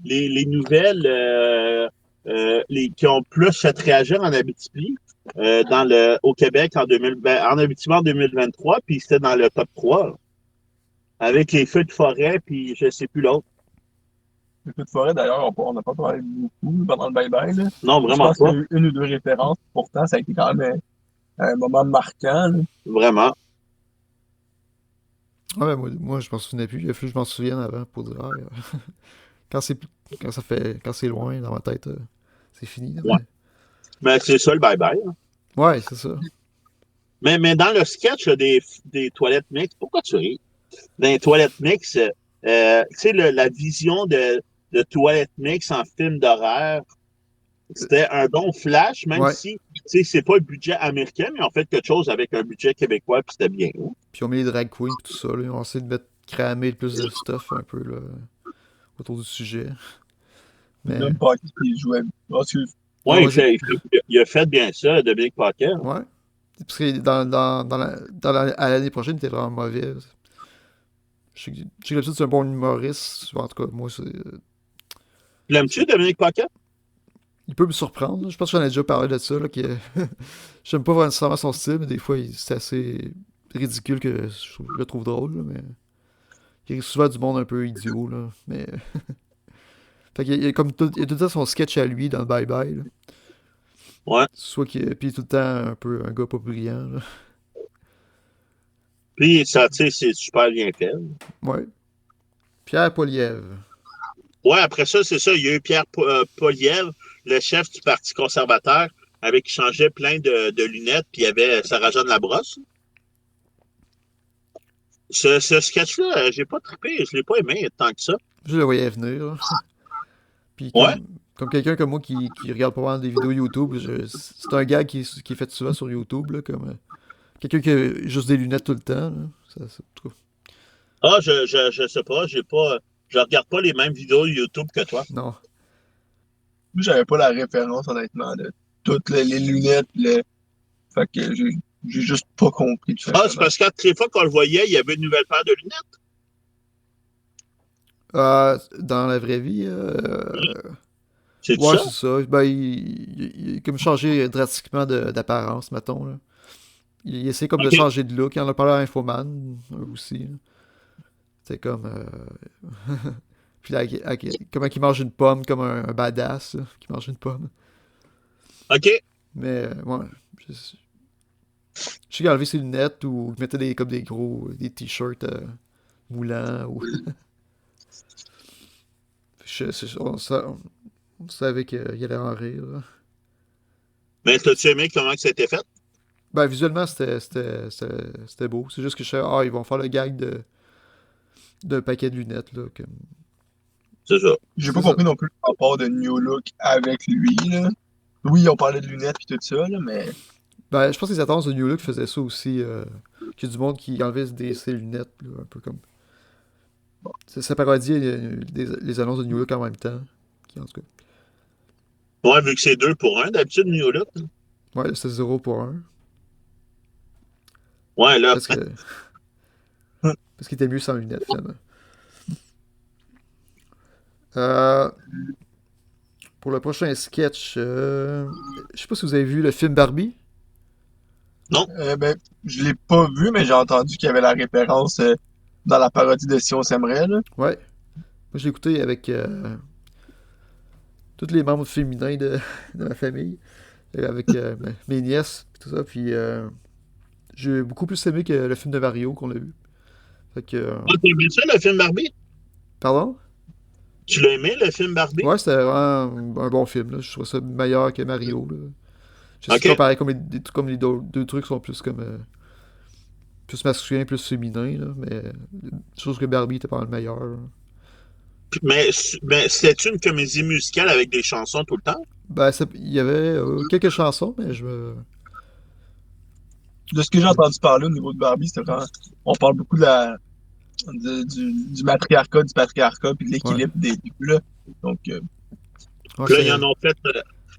les nouvelles qui ont plus fait réagir en Abitibi au Québec en Abitibi en 2023, puis c'était dans le top 3 avec les feux de forêt, puis je sais plus l'autre. Les feux de forêt, d'ailleurs, on n'a pas parlé beaucoup pendant le bye-bye. Là. Non, Je vraiment pense qu'il y pas. a eu une ou deux références. Pourtant, ça a été quand même un moment marquant. Là. Vraiment. Ah ben, moi, je m'en souvenais plus. Il a fallu que je m'en souvienne avant pour dire, ah, quand c'est quand c'est loin dans ma tête, c'est fini, là, Ouais. Mais c'est ça le bye-bye. Hein. Ouais, c'est ça. Mais dans le sketch là, des toilettes mixtes, pourquoi tu ris? Dans les toilettes mixtes, tu sais, la vision de toilettes mixtes en film d'horreur, c'était un bon flash, même Ouais. si, tu sais, c'est pas le budget américain, mais en fait quelque chose avec un budget québécois, puis c'était bien. Hein. Puis ils ont mis les drag queens pis tout ça, là. Ils ont essayé de mettre cramer le plus de stuff un peu, là, autour du sujet. Mais, Même pas qui jouait. Parce que Ouais, non, il a fait bien ça, Dominique Paquet. Hein. ouais. Parce que à l'année prochaine, il était vraiment mauvais. Je sais que d'habitude, c'est un bon humoriste. En tout cas, moi, L'aimes-tu, Dominique Paquet? il peut me surprendre, là. Je pense que j'en ai déjà parlé de ça, là, que j'aime pas nécessairement son style, mais des fois, c'est assez ridicule que je le trouve drôle, là, mais il y a souvent du monde un peu idiot, là, mais... Fait qu'il y a comme il y a tout le temps son sketch à lui dans le Bye Bye, là. Ouais. Soit qu'il puis tout le temps un peu un gars pas brillant, là. Puis, ça, tu sais, c'est super bien fait. Ouais. Pierre Poilievre. Ouais, après ça, c'est ça. Il y a eu Pierre Poilievre, le chef du Parti conservateur, avec qui changeait plein de lunettes, puis il y avait Sarah-Jeanne Labrosse. Ce sketch-là, j'ai pas trippé, je l'ai pas aimé tant que ça. Je le voyais venir, là. Puis Ouais. comme quelqu'un comme moi qui regarde pas mal des vidéos YouTube, c'est un gars qui est fait souvent sur YouTube, là, comme quelqu'un qui a juste des lunettes tout le temps, là. En tout cas, Ah, je sais pas, je regarde pas les mêmes vidéos YouTube que toi. non. moi, j'avais pas la référence, honnêtement, de toutes les lunettes. Fait que j'ai juste pas compris, tout Ah, c'est simplement. parce que toutes les fois qu'on le voyait, il y avait une nouvelle paire de lunettes. Dans la vraie vie, C'est ouais, ça? c'est ça. Ben, il a comme changé drastiquement d'apparence, mettons, là. Il essaie comme de OK. changer de look. Il en a parlé à Infoman aussi, là. C'est comme... Puis là, comment il mange une pomme comme un badass, là, qui mange une pomme. OK. Mais, ouais, je Je sais qu'il a enlevé ses lunettes ou il mettait comme des gros des t-shirts moulants. Ou... on savait qu'il allait en rire. Là. Mais t'as-tu aimé comment que ça a été fait? Ben, visuellement, c'était beau. C'est juste que je sais, ils vont faire le gag d'un paquet de lunettes. Là, comme... C'est ça. J'ai pas compris non plus le rapport de New Look avec lui, là. Oui, on parlait de lunettes et tout ça, là, mais... Ben, je pense que les annonces de New Look faisaient ça aussi. Qu'il y a du monde qui enlevait ses lunettes, là, un peu comme... Bon, ça parodiait les annonces de New Look en même temps. En tout cas. Ouais, vu que c'est 2 pour 1, d'habitude, New Look. Ouais, c'était 0 pour 1. Ouais, là. Parce qu'il était mieux sans lunettes, finalement. Pour le prochain sketch, je sais pas si vous avez vu le film Barbie. Non. Ben, je l'ai pas vu, mais j'ai entendu qu'il y avait la référence dans la parodie de Si on s'aimerait, là. Ouais. Moi, je l'ai écouté avec tous les membres féminins de ma famille. Avec mes nièces, tout ça. Puis j'ai beaucoup plus aimé que le film de Mario qu'on a vu. Fait que... T'as aimé ça, le film Barbie? Pardon? Tu l'as aimé, le film Barbie? Ouais, c'était vraiment un bon film. Là. Je trouve ça meilleur que Mario. Là. Je sais Ok. pas pareil, comme les deux trucs sont plus comme... plus masculin, plus féminin. Là, mais je trouve que Barbie était pas le meilleur. Là. Mais c'était une comédie musicale avec des chansons tout le temps? Ben, il y avait quelques chansons, mais De ce que j'ai entendu parler au niveau de Barbie, c'était quand on parle beaucoup du matriarcat, du patriarcat, puis de l'équilibre des deux, là. Donc, ouais, Puis là, ils en ont fait...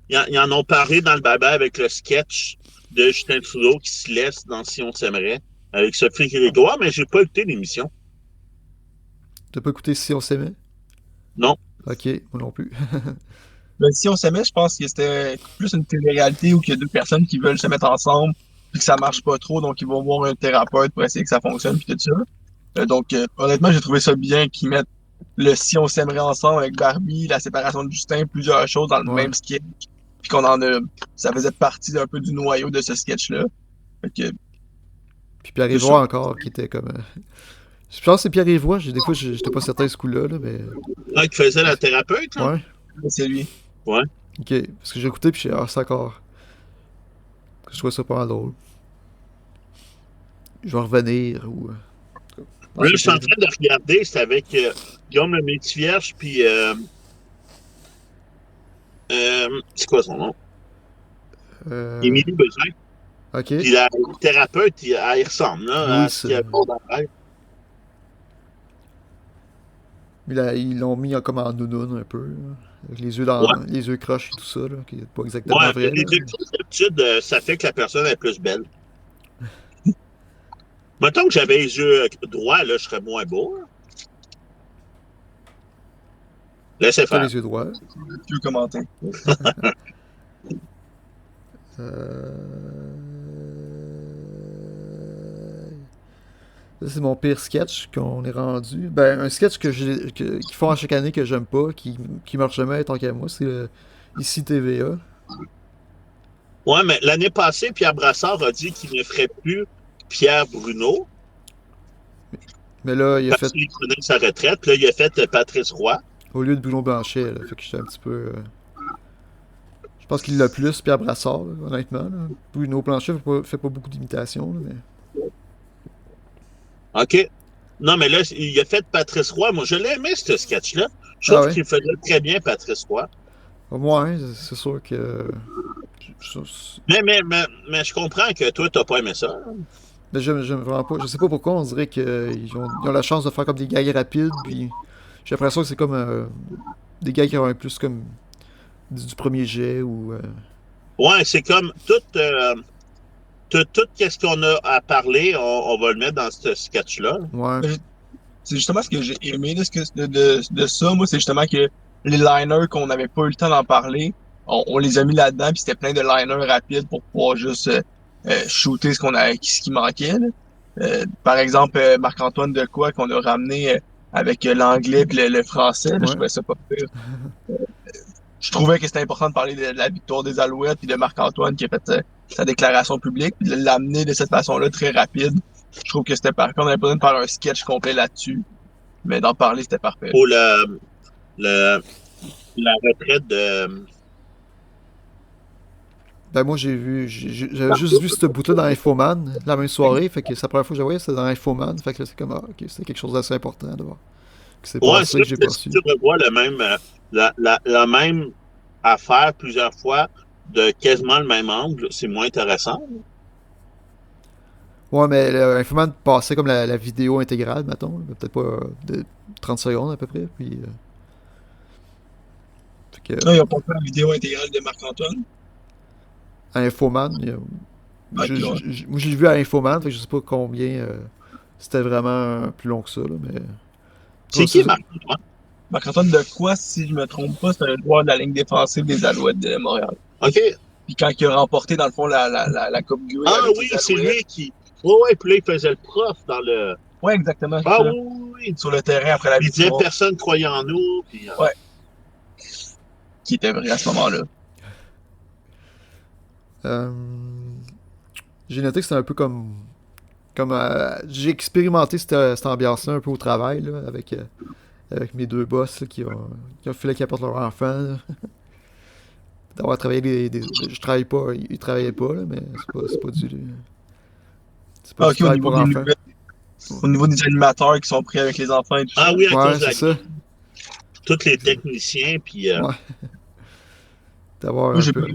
ils en ont parlé dans le baba avec le sketch de Justin Trudeau qui se laisse dans Si on s'aimerait avec Sophie Grégoire, mais j'ai pas écouté l'émission. T'as pas écouté Si on s'aimait? Non. Ok, moi non plus. ben, Si on s'aimait, je pense que c'était plus une télé-réalité où il y a deux personnes qui veulent se mettre ensemble, puis que ça marche pas trop, donc ils vont voir un thérapeute pour essayer que ça fonctionne, puis tout ça. Donc, honnêtement, j'ai trouvé ça bien qu'ils mettent le Si on s'aimerait ensemble avec Barbie, la séparation de Justin, plusieurs choses dans le même sketch, puis qu'on en a... Ça faisait partie un peu du noyau de ce sketch-là. Fait que... Puis Pierre-Yves Roy encore, qui était comme... Je pense que c'est Pierre-Yves Roy, des fois j'étais pas certain de ce coup-là, là, mais... Ah, qui faisait la thérapeute, là? Ouais. C'est lui. Ouais. Ok, parce que j'ai écouté, puis c'est encore... Je trouvais ça pas mal drôle. Je vais revenir, ou... Là, je suis en train de regarder, c'est avec Guillaume le Métis-Vierge, puis... c'est quoi son nom? Émilie Besin. Ok. Puis la thérapeute, elle y ressemble, là, Oui, à ce qu'il y a pas dans la tête. Mais là, ils l'ont mis comme en nounoun un peu, là, avec les yeux croches et tout ça, là, qui est pas exactement Ouais, vrai. les yeux croches, d'habitude, ça fait que la personne est plus belle. Mettons que j'avais les yeux droits, là, je serais moins beau. Là. Laissez T'as faire. les yeux droits. Tu veux commenter? Ça, c'est mon pire sketch qu'on est rendu. Ben, un sketch qu'ils font à chaque année que j'aime pas, qui marche jamais tant qu'à moi, c'est Ici TVA. Ouais, mais l'année passée, Pierre Brassard a dit qu'il ne ferait plus Pierre Bruno. Mais là, il a parce fait... qu'il prenait sa retraite. Puis là, il a fait Patrice Roy. Au lieu de Bruno Blanchet, là, fait que j'étais un petit peu... Je pense qu'il l'a plus, Pierre Brassard, là, honnêtement. Là. Bruno Blanchet fait pas beaucoup d'imitations, là, mais... OK. Non, mais là, il a fait Patrice Roy. Moi, je l'ai aimé, ce sketch-là. Je trouve qu'il faisait très bien Patrice Roy. Ouais, c'est sûr que... Mais je comprends que toi, t'as pas aimé ça. Mais j'aime vraiment pas. Je sais pas pourquoi, on dirait qu'ils ont la chance de faire comme des gags rapides, puis j'ai l'impression que c'est comme des gags qui ont un plus comme du premier jet ou... Ouais, c'est comme tout ce qu'on a à parler, on va le mettre dans ce sketch-là. Ouais. C'est justement ce que j'ai aimé de ça, moi, c'est justement que les liners qu'on n'avait pas eu le temps d'en parler, on les a mis là-dedans, puis c'était plein de liners rapides pour pouvoir juste shooter ce qui manquait. Là. Par exemple, Marc-Antoine Decoy qu'on a ramené avec l'anglais et le français, là, je trouvais ça pas pire. Je trouvais que c'était important de parler de la victoire des Alouettes et de Marc-Antoine qui a fait sa déclaration publique, puis de l'amener de cette façon-là très rapide. Je trouve que c'était parfait. On avait pas besoin de faire un sketch complet là-dessus, mais d'en parler, c'était parfait. Pour la retraite de... Ben moi j'avais juste vu ce bout-là dans Infoman la même soirée, fait que c'est la première fois que je voyais, c'était dans Infoman, fait que là c'est comme, ok, c'était quelque chose d'assez important de voir. Que c'est Ouais, passé ça, que j'ai pas si su. tu revois le même, la même affaire plusieurs fois de quasiment le même angle, c'est moins intéressant. Ouais, mais Infoman passait comme la vidéo intégrale, mettons, peut-être pas de 30 secondes à peu près, puis... fait que, Là, ils ont pas fait la vidéo intégrale de Marc-Antoine. à Infoman, Ok, ouais. moi j'ai vu à Infoman, fait que je sais pas combien c'était vraiment plus long que ça, là, mais... C'est qui, Marc-Antoine? Marc-Antoine de quoi, si je me trompe pas, c'est un joueur de la ligne défensive des Alouettes de Montréal. OK. Puis quand il a remporté, dans le fond, la Coupe Grey Ah avec oui, les c'est Alouettes. lui qui... Ouais, ouais, puis là, il faisait le prof dans le... Ouais, exactement. Ah Ça. oui, oui, oui. Sur le terrain après la Puis il disait victoire, personne croyait en nous, puis... Ouais. Qui était vrai à ce moment-là. J'ai noté que c'était un peu comme j'ai expérimenté cette ambiance-là un peu au travail, là, avec mes deux boss là, qui ont filé qu'ils apportent leur enfant. Là. D'avoir travaillé je travaille pas, ils travaillaient pas, là, mais c'est pas du. C'est pas Ah, du ok, au travail niveau pour des enfants. nouvelles, au niveau des animateurs qui sont pris avec les enfants et tout Ah ça. oui, à Ouais, cause de c'est ça. tous les techniciens, puis... Ouais. D'avoir Moi, un j'ai peu.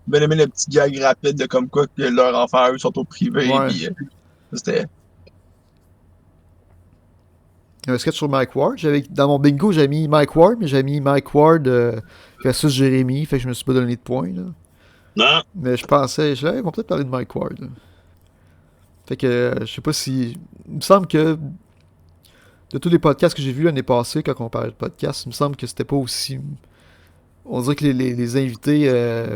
bien aimé le petit gag rapide de comme quoi que leurs enfants, eux, sont au privé. Ouais. Puis, c'était... Il y a un sketch sur Mike Ward. Dans mon bingo, j'ai mis Mike Ward, mais j'ai mis Mike Ward versus Jérémy, fait que je me suis pas donné de points. Là. Non, Mais je pensais, ils vont peut-être parler de Mike Ward. Là. Fait que je sais pas si. Il me semble que de tous les podcasts que j'ai vus l'année passée, quand on parlait de podcasts, il me semble que c'était pas aussi. On dirait que les invités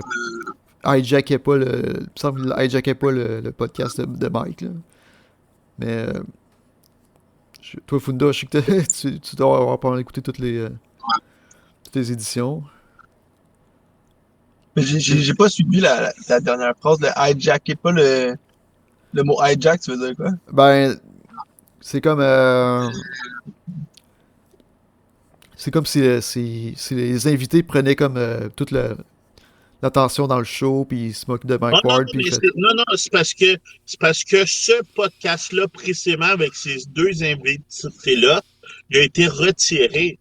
hijackaient pas il me semble qu'ils hijackaient pas le podcast de Mike. Là. Mais toi, Funda, je sais que tu dois avoir pas mal écouté toutes les éditions. Mais j'ai pas suivi la dernière phrase, le hijack. Pas le mot hijack, tu veux dire quoi? Ben, c'est comme. C'est comme si les invités prenaient comme toute l'attention dans le show, puis ils se moquent de Mike Ward, puis c'est parce que ce podcast-là, précisément avec ces deux invités-là, il a été retiré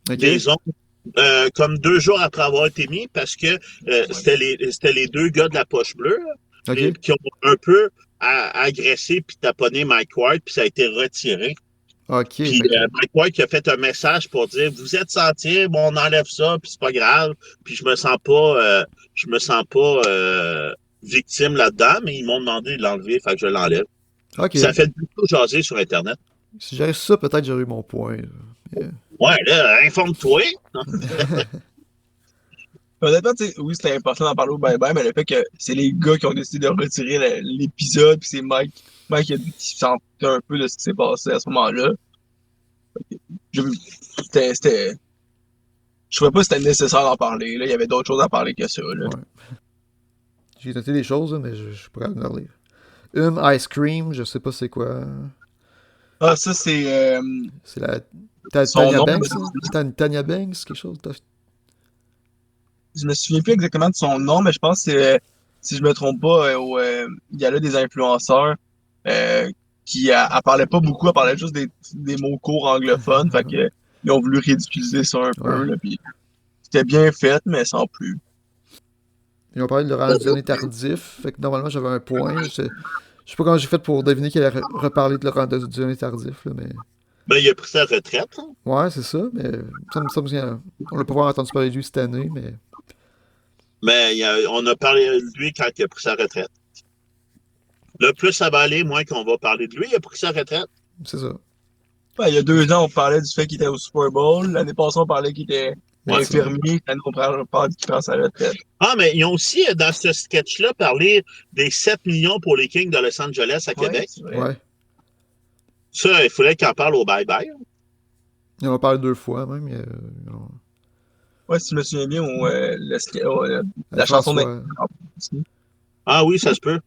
des ondes comme 2 jours après avoir été mis parce que c'était les deux gars de la poche bleue qui ont un peu agressé puis taponné Mike Ward, puis ça a été retiré. OK. Puis Mike Ward qui a fait un message pour dire vous êtes sentier, bon, on enlève ça, puis c'est pas grave, puis je me sens pas victime là-dedans, mais ils m'ont demandé de l'enlever, fait que je l'enlève. OK. Ça fait beaucoup jaser sur Internet. Si j'avais su ça, peut-être j'aurais eu mon point. Mais... Ouais, là, informe-toi. Honnêtement, tu sais, oui, c'était important d'en parler au bye-bye, mais le fait que c'est les gars qui ont décidé de retirer l'épisode, puis c'est Mike qui a dit qu'il sentait un peu de ce qui s'est passé à ce moment-là. C'était... Je trouvais pas que c'était nécessaire d'en parler. Là. Il y avait d'autres choses à parler que ça. Là. Ouais. J'ai noté des choses, là, mais je suis pas capable de les relire. Ice Cream, je sais pas c'est quoi. Ah, ça, c'est... C'est la... son Tanya nom, Banks, Tanya Banks, quelque chose. Je me souviens plus exactement de son nom, mais je pense que c'est, si je me trompe pas, il y a là des influenceurs qui elle parlait pas beaucoup, elle parlait juste des mots courts anglophones, fait que ils ont voulu ridiculiser ça un peu, là, puis c'était bien fait, mais sans plus. Ils ont parlé de Laurent Duvernay tardif, fait que normalement j'avais un point. Je sais pas comment j'ai fait pour deviner qu'il allait reparler de Laurent Duvernay tardif, là, mais... Ben, il a pris sa retraite. Hein? Ouais, c'est ça, mais ça me semble qu'on n'a pas vraiment entendu parler de lui cette année, mais... Mais on a parlé de lui quand il a pris sa retraite. Le plus ça va aller, moins qu'on va parler de lui, il a pris sa retraite. C'est ça. Ouais, il y a 2 ans, on parlait du fait qu'il était au Super Bowl. L'année passée, on parlait qu'il était infirmier. L'année on parle qu'il prend sa retraite. Ah, mais ils ont aussi, dans ce sketch-là, parlé des 7 millions pour les Kings de Los Angeles à Québec. Ouais. Ça, il fallait qu'ils en parlent au bye-bye. Ils en ont parlé 2 fois, même. Ouais, si je me souviens bien, la chanson François... Ah oui, ça se peut.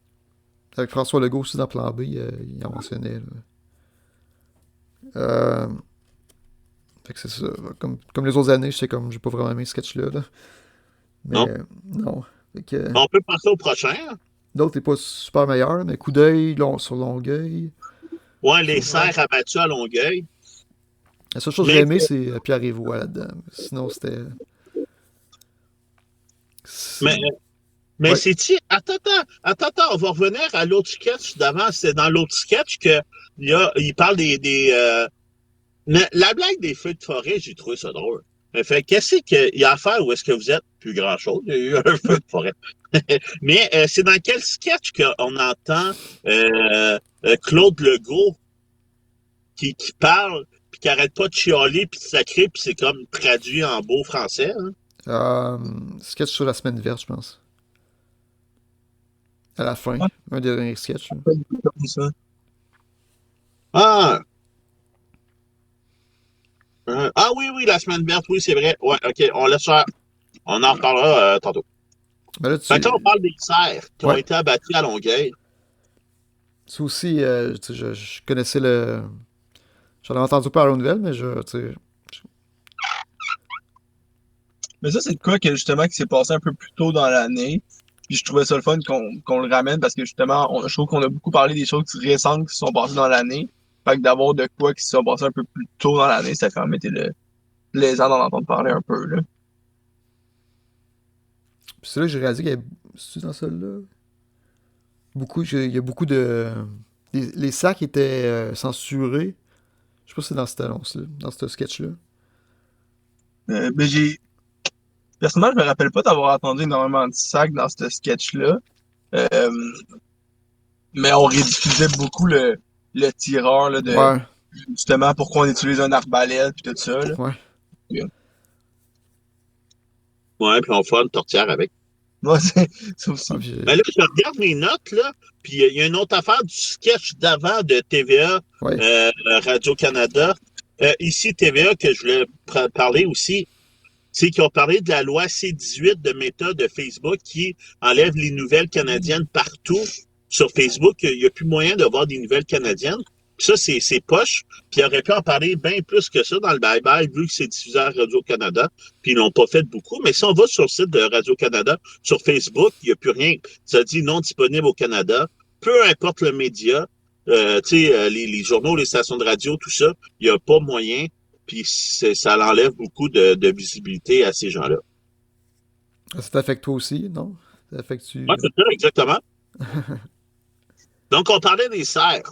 Avec François Legault aussi dans Plan B, il en mentionnait. Là. Euh, fait que c'est ça. Comme les autres années, j'étais comme, j'ai pas vraiment aimé ce sketch-là. Là. Non? Mais non. Fait que, On peut passer au prochain. Hein? l'autre n'est pas super meilleur, mais coup d'œil sur Longueuil. Ouais, les cerfs abattus à Longueuil. La seule chose que j'ai Mais, aimé, c'est Pierre Rivoux là-dedans. Sinon, c'était. mais, c'est- mais Ouais. c'est-tu. Attends, on va revenir à l'autre sketch d'avant. C'est dans l'autre sketch que il parle la blague des feux de forêt, j'ai trouvé ça drôle. Mais fait, qu'est-ce qu'il y a à faire où est-ce que vous êtes? Plus grand-chose. Il y a eu un feu de forêt. Mais c'est dans quel sketch qu'on entend Claude Legault qui parle, puis qui arrête pas de chialer, puis de sacrer, puis c'est comme traduit en beau français. Hein? Sketch sur la semaine verte, je pense. À la fin. Ouais, Un des derniers sketchs. Là. comme ça. Ah! Ah oui, la semaine verte, oui, c'est vrai. Ouais, OK, on laisse faire. On en reparlera tantôt. Mais là, Fait que là, on parle des cerfs qui ont Ouais. été abattus à Longueuil. C'est aussi. Tu sais, je connaissais le. J'en avais entendu parler aux nouvelles, mais tu sais, Mais ça, c'est le cas que justement qui s'est passé un peu plus tôt dans l'année. Puis je trouvais ça le fun qu'on le ramène parce que justement, je trouve qu'on a beaucoup parlé des choses récentes qui se sont passées dans l'année. Fait que d'avoir de quoi qui se sont passées un peu plus tôt dans l'année, ça a quand même été plaisant d'en entendre parler un peu, là. Puis c'est là que j'ai réalisé qu'il y a. C'est dans celle-là. Il y a beaucoup de. Les sacs étaient censurés. Je sais pas si c'est dans cette annonce-là, dans ce sketch-là. Mais personnellement, je me rappelle pas d'avoir entendu énormément de sacs dans ce sketch-là. Euh, mais on rediffusait beaucoup le tireur, là, de, Ouais, justement, pourquoi on utilise un arbalète puis tout ça, là. ouais. Ouais, puis on fera une tortière avec. Moi, c'est ça aussi. Ah, puis, Mais là, je regarde mes notes, là, puis il y a une autre affaire du sketch d'avant de TVA, ouais. Radio-Canada. Ici, TVA, que je voulais parler aussi, c'est qu'ils ont parlé de la loi C-18 de Meta de Facebook qui enlève les nouvelles canadiennes partout sur Facebook. Il n'y a plus moyen de voir des nouvelles canadiennes. Puis ça, c'est poche. Puis ils auraient pu en parler bien plus que ça dans le bye-bye, vu que c'est diffusé à Radio-Canada. Puis ils n'ont pas fait beaucoup. Mais si on va sur le site de Radio-Canada, sur Facebook, il n'y a plus rien. Ça dit non disponible au Canada. Peu importe le média, les journaux, les stations de radio, tout ça, il n'y a pas moyen. Puis ça l'enlève beaucoup de visibilité à ces gens-là. Ça t'affecte toi aussi, non? Ça t'affecte-tu? Oui, c'est ça, exactement. Donc, on parlait des cerfs.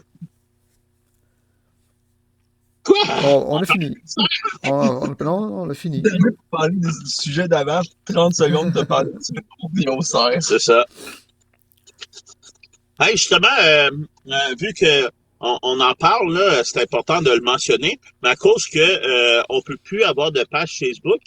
Quoi? On a fini. Non, on a fini. Parler du sujet d'avant, 30 secondes de parler du au cerf. C'est ça. Hey, justement, vu que on en parle, là, c'est important de le mentionner, mais à cause que on peut plus avoir de page Facebook,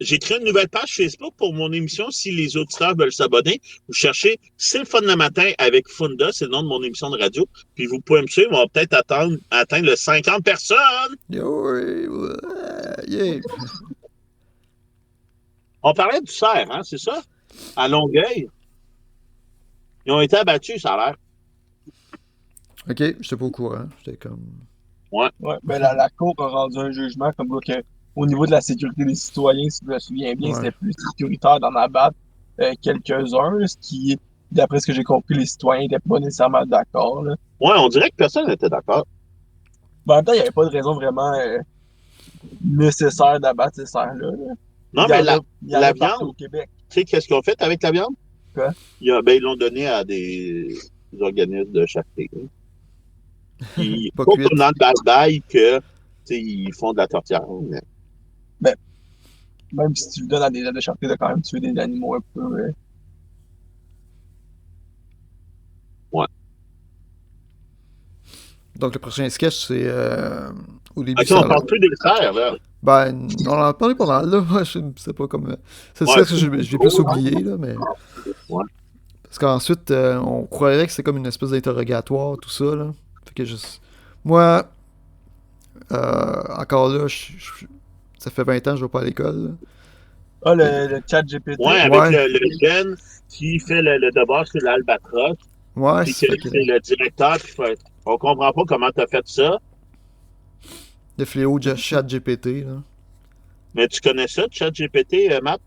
j'ai créé une nouvelle page Facebook pour mon émission. Si les auditeurs veulent s'abonner, vous cherchez C'est le fun le matin avec Funda, c'est le nom de mon émission de radio. Puis vous pouvez me suivre, on va peut-être atteindre le 50 personnes. Yo, yeah. On parlait du cerf, hein, c'est ça? À Longueuil. Ils ont été abattus, ça a l'air. Ok, j'étais pas au courant. J'étais comme. Ouais. Ouais, ben la Cour a rendu un jugement comme quoi que au niveau de la sécurité des citoyens, si je me souviens bien, Ouais. c'était plus sécuritaire d'en abattre quelques-uns, ce qui, d'après ce que j'ai compris, les citoyens n'étaient pas nécessairement d'accord, là. Ouais, on dirait que personne n'était d'accord. Mais en même temps, il n'y avait pas de raison vraiment nécessaire d'abattre ces cerfs-là, là. Non, Il y mais en a, il y en la a partout viande, au Québec. tu sais, qu'est-ce qu'ils ont fait avec la viande? Quoi? Ils l'ont donné à des organismes de charité. Ils, Pas pas cuite. comme dans le bye-bye que, tu sais, ils font de la tortillère. Mais... Ben, même si tu le donnes à des gens de charité, de quand même tuer des animaux un peu. Ouais. Donc le prochain sketch, c'est au début. Ok, on parle plus des cerfs, là. Ben, on en a parlé pas mal, là. Moi, c'est pas comme. C'est Ouais. ça que j'ai plus oublié, là, mais. Ouais. Parce qu'ensuite, on croirait que c'est comme une espèce d'interrogatoire, tout ça, là. Fait que moi, encore là, ça fait 20 ans que je vais pas à l'école, là. Ah, le chat GPT. Ouais, avec Ouais. le jeune qui fait le devoir sur l'Albatros, Ouais, puis que c'est c'est le directeur qui fait. On comprend pas comment tu as fait ça, le fléau de chat GPT, là. mais tu connais ça, ChatGPT, Matt?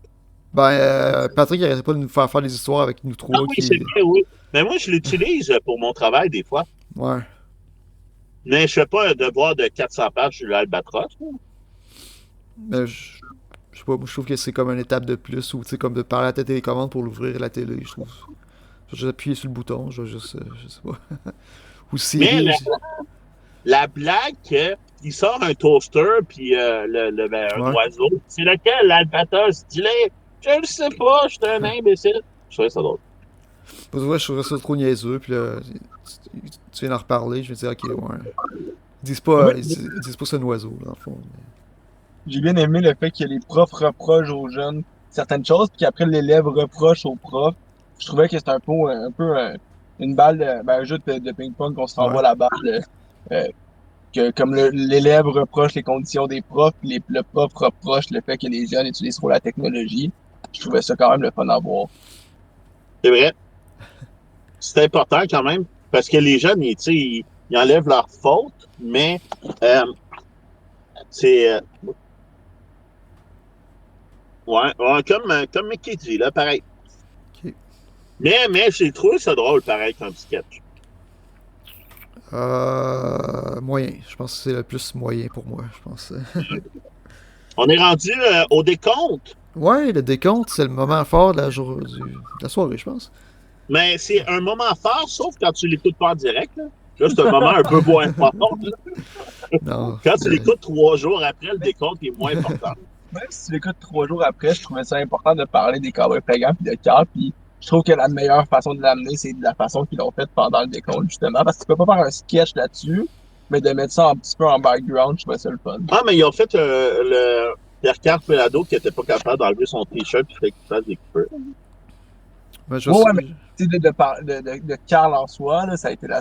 Ben, Patrick, il arrêtait pas de nous faire des histoires avec nous Ah trois oui, c'est qui. vrai, oui. Mais moi, je l'utilise pour mon travail des fois. Ouais. Mais je fais pas un devoir de 400 pages sur l'Albatros. Mais je sais pas, moi, je trouve que c'est comme une étape de plus, ou tu sais, comme de parler à ta télécommande pour l'ouvrir à la télé, je trouve. Je vais juste appuyer sur le bouton, je vais juste. Je sais pas. Ou Mais Siri aussi. la blague qu'il sort un toaster puis un Ouais. oiseau, c'est lequel, l'Albatros? Dis-le. Je le sais pas, je suis un imbécile. Je trouvais ça drôle. Pour vrai, je trouverais ça trop niaiseux, puis là, tu viens d'en reparler, je me dis, ok, ouais. Moi, Ils disent pas c'est un oiseau, là, dans le fond. j'ai bien aimé le fait que les profs reprochent aux jeunes certaines choses, puis qu'après l'élève reproche aux profs. Je trouvais que c'était une balle, un jeu de ping-pong qu'on se Ouais. renvoie la balle. Euh, que comme l'élève reproche les conditions des profs, puis le prof reproche le fait que les jeunes utilisent trop la technologie. Je trouvais ça quand même le fun à voir. C'est vrai. C'est important quand même, parce que les jeunes, ils enlèvent leur faute, mais euh, c'est ouais, comme Mickey dit, là, pareil. Ok. Mais j'ai trouvé ça drôle, pareil, comme sketch. Moyen. Je pense que c'est le plus moyen pour moi, je pense. On est rendu au décompte, Ouais, le décompte, c'est le moment fort de la soirée, je pense. mais c'est un moment fort, sauf quand tu l'écoutes pas en direct. Là, là c'est un moment un peu moins important. Là. Non. Quand tu l'écoutes 3 jours après, le décompte est moins important. Même si tu l'écoutes 3 jours après, je trouvais ça important de parler des cowboys fringants puis de Carl, puis je trouve que la meilleure façon de l'amener, c'est de la façon qu'ils l'ont fait pendant le décompte, justement, parce que tu peux pas faire un sketch là-dessus, mais de mettre ça un petit peu en background, je trouvais ça le fun. Ah, mais ils ont fait le Pierre-Carl Pelado qui était pas capable d'enlever son t-shirt et qu'il fasse des coupeurs. Mais je Ouais, sais. ouais, mais tu sais, de Carl en soi, là, ça a été Ouais.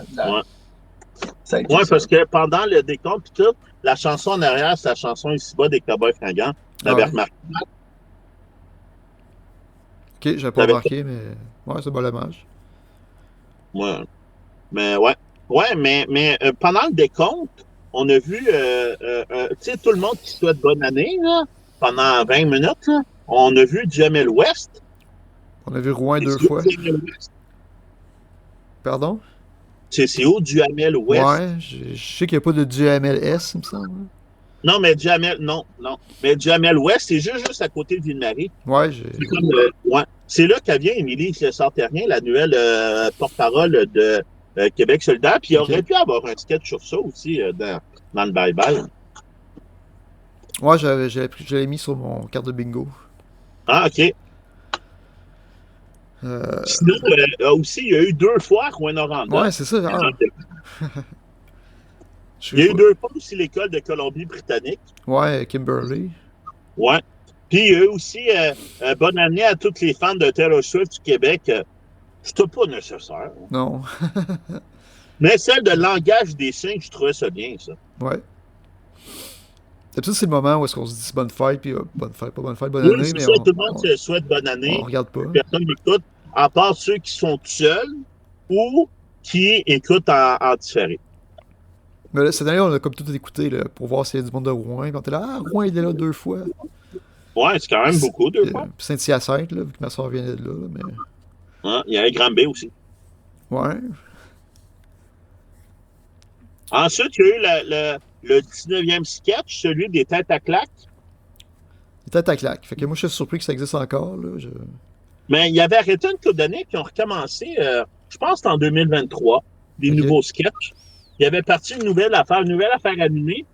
ça a été Ouais, ça. parce que pendant le décompte pis tout, la chanson en arrière, c'est la chanson Ici-bas des Cowboys fringants. Ah T'avais ouais. remarqué? Ok, j'avais pas T'avais... remarqué, mais. Ouais, c'est bon dommage. Ouais. Mais ouais. Ouais, mais pendant le décompte, on a vu tu sais, tout le monde qui souhaite bonne année, là, pendant 20 minutes, là, on a vu Jamel West. On a vu Rouen C'est deux où fois. Jamel West? Pardon? C'est où Jamel West? Ouais, je sais qu'il n'y a pas de DMLS, il me semble. Non, mais Jamel, non, non. Mais Jamel West, c'est juste à côté de Ville-Marie. Ouais, C'est comme, ouais. C'est là qu'elle vient, Émilie Sartérien, la nouvelle porte-parole de Québec solidaire. Puis il Ok. aurait pu avoir un sketch sur ça aussi dans le bye-bye. Ouais, je l'ai mis sur mon carte de bingo. Ah, OK. Euh, Sinon, aussi, il y a eu 2 fois Rouen-Noranda. ouais, c'est ça. Ah, je Il sais y a eu pas. 2 fois aussi l'école de Colombie-Britannique. Ouais, Kimberly. Ouais. Puis il y a eu aussi bonne année à toutes les fans de Taylor Swift du Québec. C'était pas nécessaire. Non. Mais celle de langage des signes, je trouvais ça bien, ça. Ouais. D'habitude, c'est le moment où est-ce qu'on se dit bonne fête, puis bonne fête, pas bonne fête, bonne Oui, année, c'est mais ça, tout le monde se souhaite bonne on année. regarde pas. Personne n'écoute, à part ceux qui sont seuls ou qui écoutent en différé. Mais là, cette année, on a comme tout écouté là, pour voir s'il y a du monde de Rouen. Puis on était là, ah, Rouen, il est là deux fois. Ouais, c'est quand même beaucoup, 2 fois. Puis Saint-Hyacinthe, là, vu que ma soeur vient de là. Mais... Hein, il y a un grand B aussi. Ouais. Ensuite, il y a eu le 19e sketch, celui des têtes à claques. Il était à claque. Fait que moi, je suis surpris que ça existe encore. Là. Mais il avait arrêté une couple d'années, puis ils ont recommencé, je pense, en 2023, des Ok. nouveaux sketchs. Il y avait parti une nouvelle affaire animée,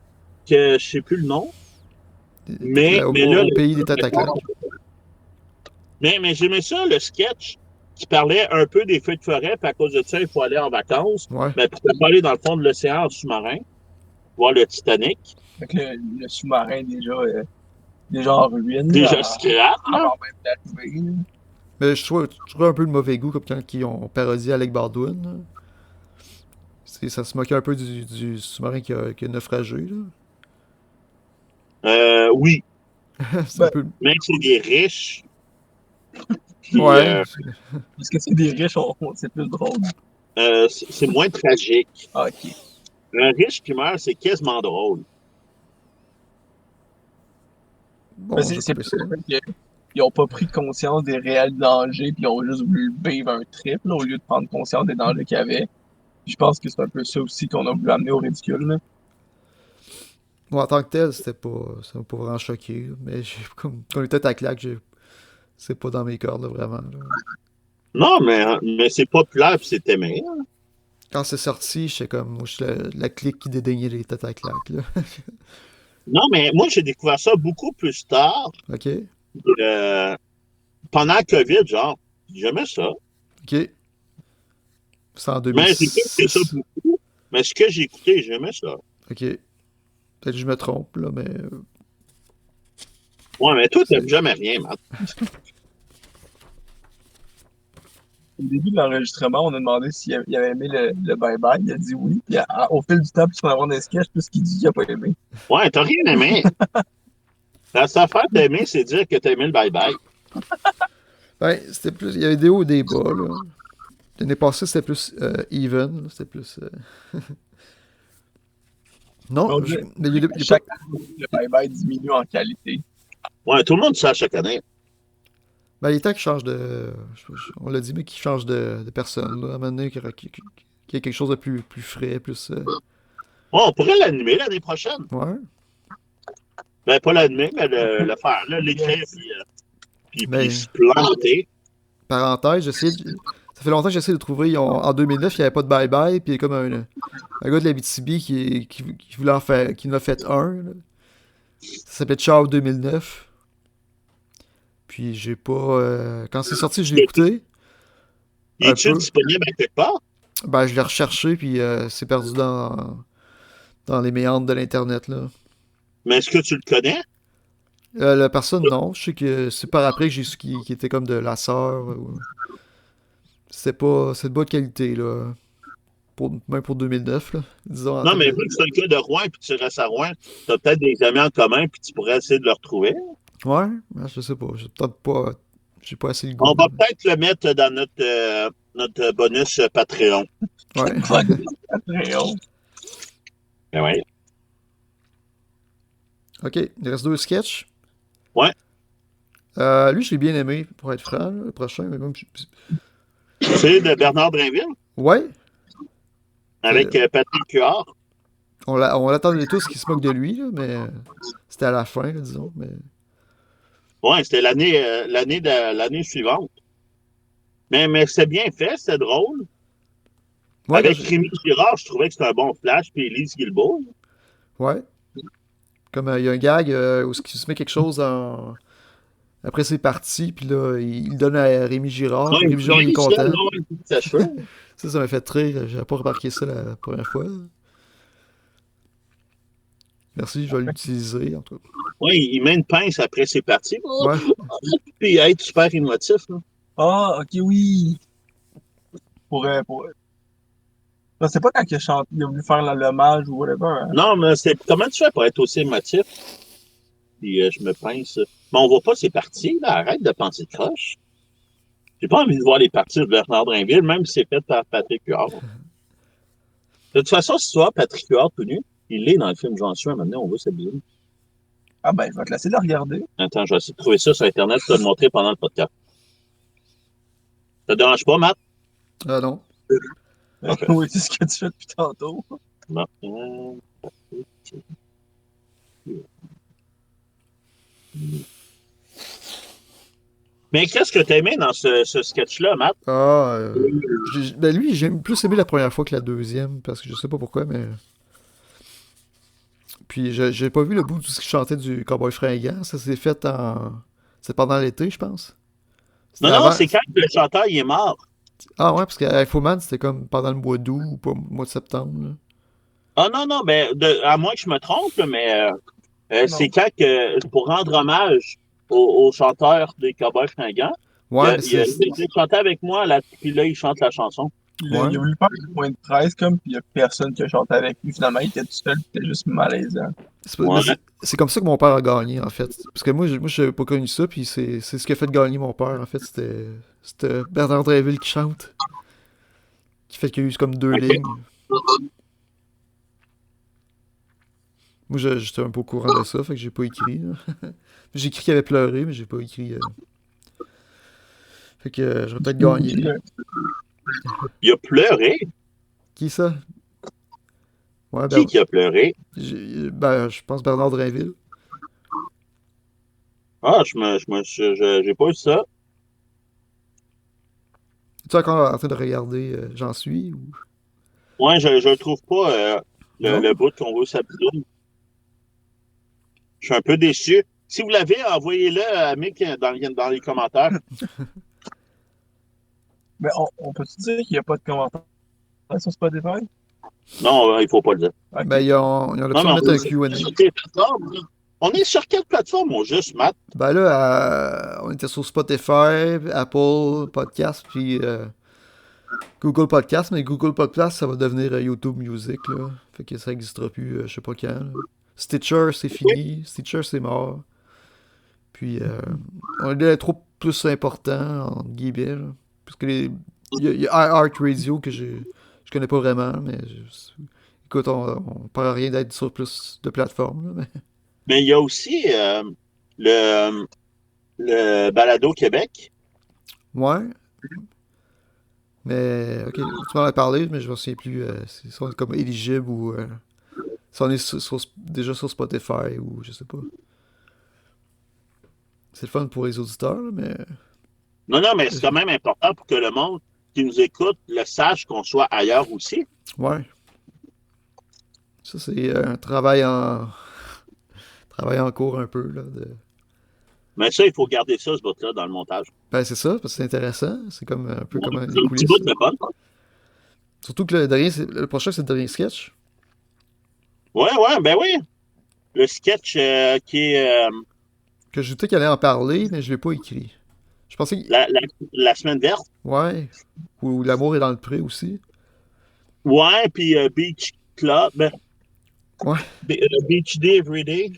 que je sais plus le nom. Mais Au là, pays des têtes à claque. mais j'aimais ça, le sketch qui parlait un peu des feux de forêt, puis à cause de ça, il faut aller en vacances. Ouais. Mais pourquoi pas aller dans le fond de l'océan en sous-marin, voir le Titanic, Fait que le sous-marin déjà en ruine. déjà là, scrap, là. avant même d'arriver. Là. Mais je trouve un peu le mauvais goût comme quand ils ont parodié Alec Baldwin. Là. Ça se moquait un peu du sous-marin qui a naufragé. Là. Oui. C'est un Ben, peu... Même si c'est des riches. Puis, Ouais. Parce que c'est des riches, c'est plus drôle. c'est moins tragique. Ah, ok. Un riche qui meurt, c'est quasiment drôle. Bon, Mais j'ai c'est coupé plus ça. le fait qu'ils n'ont pas pris conscience des réels dangers, puis ils ont juste voulu vivre un trip, là, au lieu de prendre conscience des dangers qu'il y avait. Puis je pense que c'est un peu ça aussi qu'on a voulu amener au ridicule, là. Bon, en tant que tel, ça m'a pas vraiment choqué, là, mais comme, quand les têtes à claque, c'est pas dans mes cordes, là, vraiment, là. Non, mais c'est populaire puis c'est aimé. Hein. Quand c'est sorti, j'étais comme, moi, je suis la clique qui dédaignait les têtes à claque, là. Non, mais moi, j'ai découvert ça beaucoup plus tard, Ok, pendant la COVID, genre. J'aimais ça. ok. C'est en Mais j'ai pas écouté ça 2006. beaucoup. Mais ce que j'ai écouté, j'aimais ça. Ok. Peut-être que je me trompe, là, mais Ouais, mais toi, c'est... t'aimes jamais rien, Matt. Au début de l'enregistrement, on a demandé s'il avait aimé le bye-bye. Il a dit oui. Puis au fil du temps, plus on va avoir des sketchs, plus qu'il dit qu'il n'a pas aimé. Ouais, t'as rien aimé. La seule affaire que t'as aimé, c'est dire que t'as aimé le bye-bye. Ben, c'était plus... Il y avait des hauts et des bas, là. L'année passée, c'était plus even, là, c'était plus... Non, On dirait mais il y a chaque pas... année, le bye-bye diminue en qualité. Ouais, tout le monde dit ça chaque année. Ben, il est temps qu'il change de... On l'a dit, mais qu'il change de personne, là. À un moment donné, qu'il y ait quelque chose de plus frais, plus... Ouais, on pourrait l'animer l'année prochaine. Ouais. Ben, pas l'animer, mais le faire, là, l'écrire, puis Ben, se planter. parenthèse, ça fait longtemps que j'essaie de trouver... En 2009, il n'y avait pas de bye-bye, puis il y a comme un gars de l'Abitibi qui voulait en faire... qui en a fait un, là. Ça s'appelait Ciao 2009. Puis j'ai pas... Quand c'est sorti, je l'ai écouté un Es-tu peu. disponible à quelque part? Ben, je l'ai recherché, puis c'est perdu dans les méandres de l'Internet, là. Mais est-ce que tu le connais? La personne, non. Je sais que c'est par après que j'ai su qu'il était comme de la sœur. C'est de bonne qualité, là. Même pour 2009, là. Disons, en Non, termes mais de... vu que c'est un gars de Rouen et tu restes à Rouen, tu as peut-être des amis en commun puis tu pourrais essayer de le retrouver. Ouais, je sais pas. J'ai peut-être pas... J'ai pas assez le On goût, va là. peut-être le mettre dans notre bonus Patreon. Ouais. Très haut. Ben ouais. Ok, il reste 2 sketchs. Ouais. Lui, je l'ai bien aimé, pour être franc, là, le prochain. Mais même... C'est de Bernard Drinville Ouais. avec Patrick Huard. On l'attendait tous qu'il se moque de lui, là, mais c'était à la fin, là, disons. Mais... Ouais, c'était l'année suivante. Mais c'était bien fait, c'était drôle. Ouais, Avec Rémi Girard, je trouvais que c'était un bon flash, puis Elise Guilbeault. ouais. Comme il y a un gag où il se met quelque chose après c'est parti, puis là, il le donne à Rémi Girard. Ouais, Puis Rémi Girard, il est content. Ça cheveux. Ça m'a fait rire. J'avais pas remarqué ça la première fois. Merci, je vais l'utiliser, en tout cas. Oui, il met une pince après c'est parti. Ouais. Puis être super émotif. Là. Ah, ok, oui. Pour... Je sais pas quand il a voulu faire l'hommage ou whatever. Hein. Non, mais comment tu fais pour être aussi émotif? Puis je me pince. Mais on voit pas ses parties, là. Arrête de penser de croche. J'ai pas envie de voir les parties de Bernard Drinville, même si c'est fait par Patrick Huard. De toute façon, si tu vois Patrick Huard tout nu, il est dans le film J'en suis, maintenant on voit sa bisou. Ah ben, je vais te laisser le regarder. Attends, je vais essayer de trouver ça sur Internet pour te le montrer pendant le podcast. Ça te dérange pas, Matt? Ah non. Ok. Oui, c'est ce que tu fais depuis tantôt. Non. Mais qu'est-ce que t'as aimé dans ce sketch-là, Matt? Ah, ben lui, j'ai plus aimé la première fois que la deuxième, parce que je sais pas pourquoi, mais... Puis j'ai pas vu le bout de tout ce qu'il chantait du Cowboy fringant. Ça s'est fait en... C'est pendant l'été, je pense. C'était Non, avant... c'est quand le chanteur il est mort. Ah ouais, parce qu'à Infoman, c'était comme pendant le mois d'août ou pas, le mois de septembre, là. Ah non, mais à moins que je me trompe, mais c'est quand que, pour rendre hommage au chanteur des Cowboys fringants, Ouais, mais il a chanté avec moi, puis là, il chante la chanson. Ouais. Il a voulu faire un point de presse, comme, puis il y a personne qui a chanté avec lui. Finalement, il était tout seul, puis c'était juste malaisant. Mais c'est comme ça que mon père a gagné, en fait. Parce que moi, j'avais pas connu ça, puis c'est ce qui a fait gagner mon père, en fait. C'était Bernard Drinville qui chante. Qui fait qu'il y a eu comme 2 lignes. Moi, j'étais un peu au courant de ça, fait que j'ai pas écrit. J'ai écrit qu'il avait pleuré, mais j'ai pas écrit. Fait que j'aurais peut-être gagné. Il a pleuré? Qui ça? Ouais, Qui a pleuré? je pense Bernard Drinville. Ah, j'ai pas eu ça. Es-tu encore en train de regarder J'en suis ou... Ouais, je trouve pas Non? le bout qu'on veut s'appeler. Je suis un peu déçu. Si vous l'avez, envoyez-le à Mick dans les commentaires. Mais on peut-tu dire qu'il n'y a pas de commentaires sur Spotify? Non, il faut pas le dire. Ok. Ben, ils ont l'option de mettre un Q&A. Sur quelle plateforme, là? On est sur quelle plateforme, au juste, Matt? Ben là, on était sur Spotify, Apple Podcast, puis Google Podcast, mais Google Podcast, ça va devenir YouTube Music, là. Fait que ça n'existera plus, je sais pas quand, là. Stitcher, c'est fini. Stitcher, c'est mort. Puis, on est trop plus important, en guillemets, là. Parce que il y a iHeartRadio que je connais pas vraiment, mais écoute, on parle rien d'être sur plus de plateformes, là, mais... Mais il y a aussi le Balado Québec. Ouais. Mais, ok, tu m'en as parlé, mais je ne me souviens plus si on est comme éligible ou si on est déjà sur Spotify ou je sais pas. C'est le fun pour les auditeurs, là, mais... Non, mais c'est quand même important pour que le monde qui nous écoute le sache qu'on soit ailleurs aussi. Ouais. Ça, c'est un travail en cours un peu, là. Mais ça, il faut garder ça, ce bout-là, dans le montage. Ben, c'est ça, parce que c'est intéressant. C'est comme un peu comme Un des petit coulisses. bout de fun. Surtout que le prochain, c'est le dernier sketch. Ouais, ben oui. Le sketch qui est Que je doutais qu'il allait en parler, mais je l'ai pas écrit. Je pensais que... la semaine verte. Ouais. Ou l'amour est dans le pré aussi. Ouais, puis Beach Club. Ouais. Beach Day Every Day.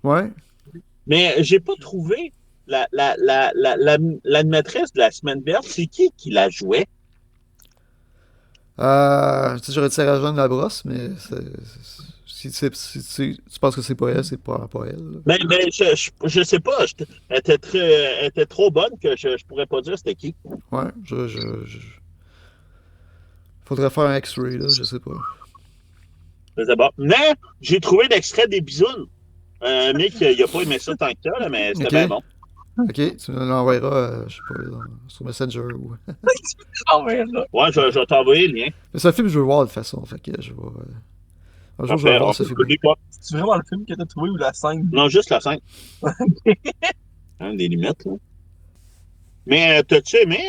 Ouais. Mais j'ai pas trouvé l'animatrice de la semaine verte. C'est qui la jouait? Tu sais, j'aurais dit Sarah-Jeanne Labrosse, mais si tu penses que c'est pas elle, c'est pas elle, là. Mais je sais pas. Elle était trop bonne que je pourrais pas dire c'était qui. Ouais, faudrait faire un X-ray, là, je sais pas. Je sais pas. Mais j'ai trouvé l'extrait des bisounes. Mick, il a pas aimé ça tant que ça, là, mais c'était Ok. bien bon. Ok, tu me l'enverras, je sais pas, sur Messenger ou... Ah ouais, là. Ouais, je vais t'envoyer le lien. Mais c'est un film que je veux voir de toute façon, fait que je vais... un jour, je vais Parfait, voir on ce peut film. écouter quoi? C'est vraiment le film que t'as trouvé ou la scène? Non, juste la scène. Hein, des limites, là. Mais t'as-tu aimé?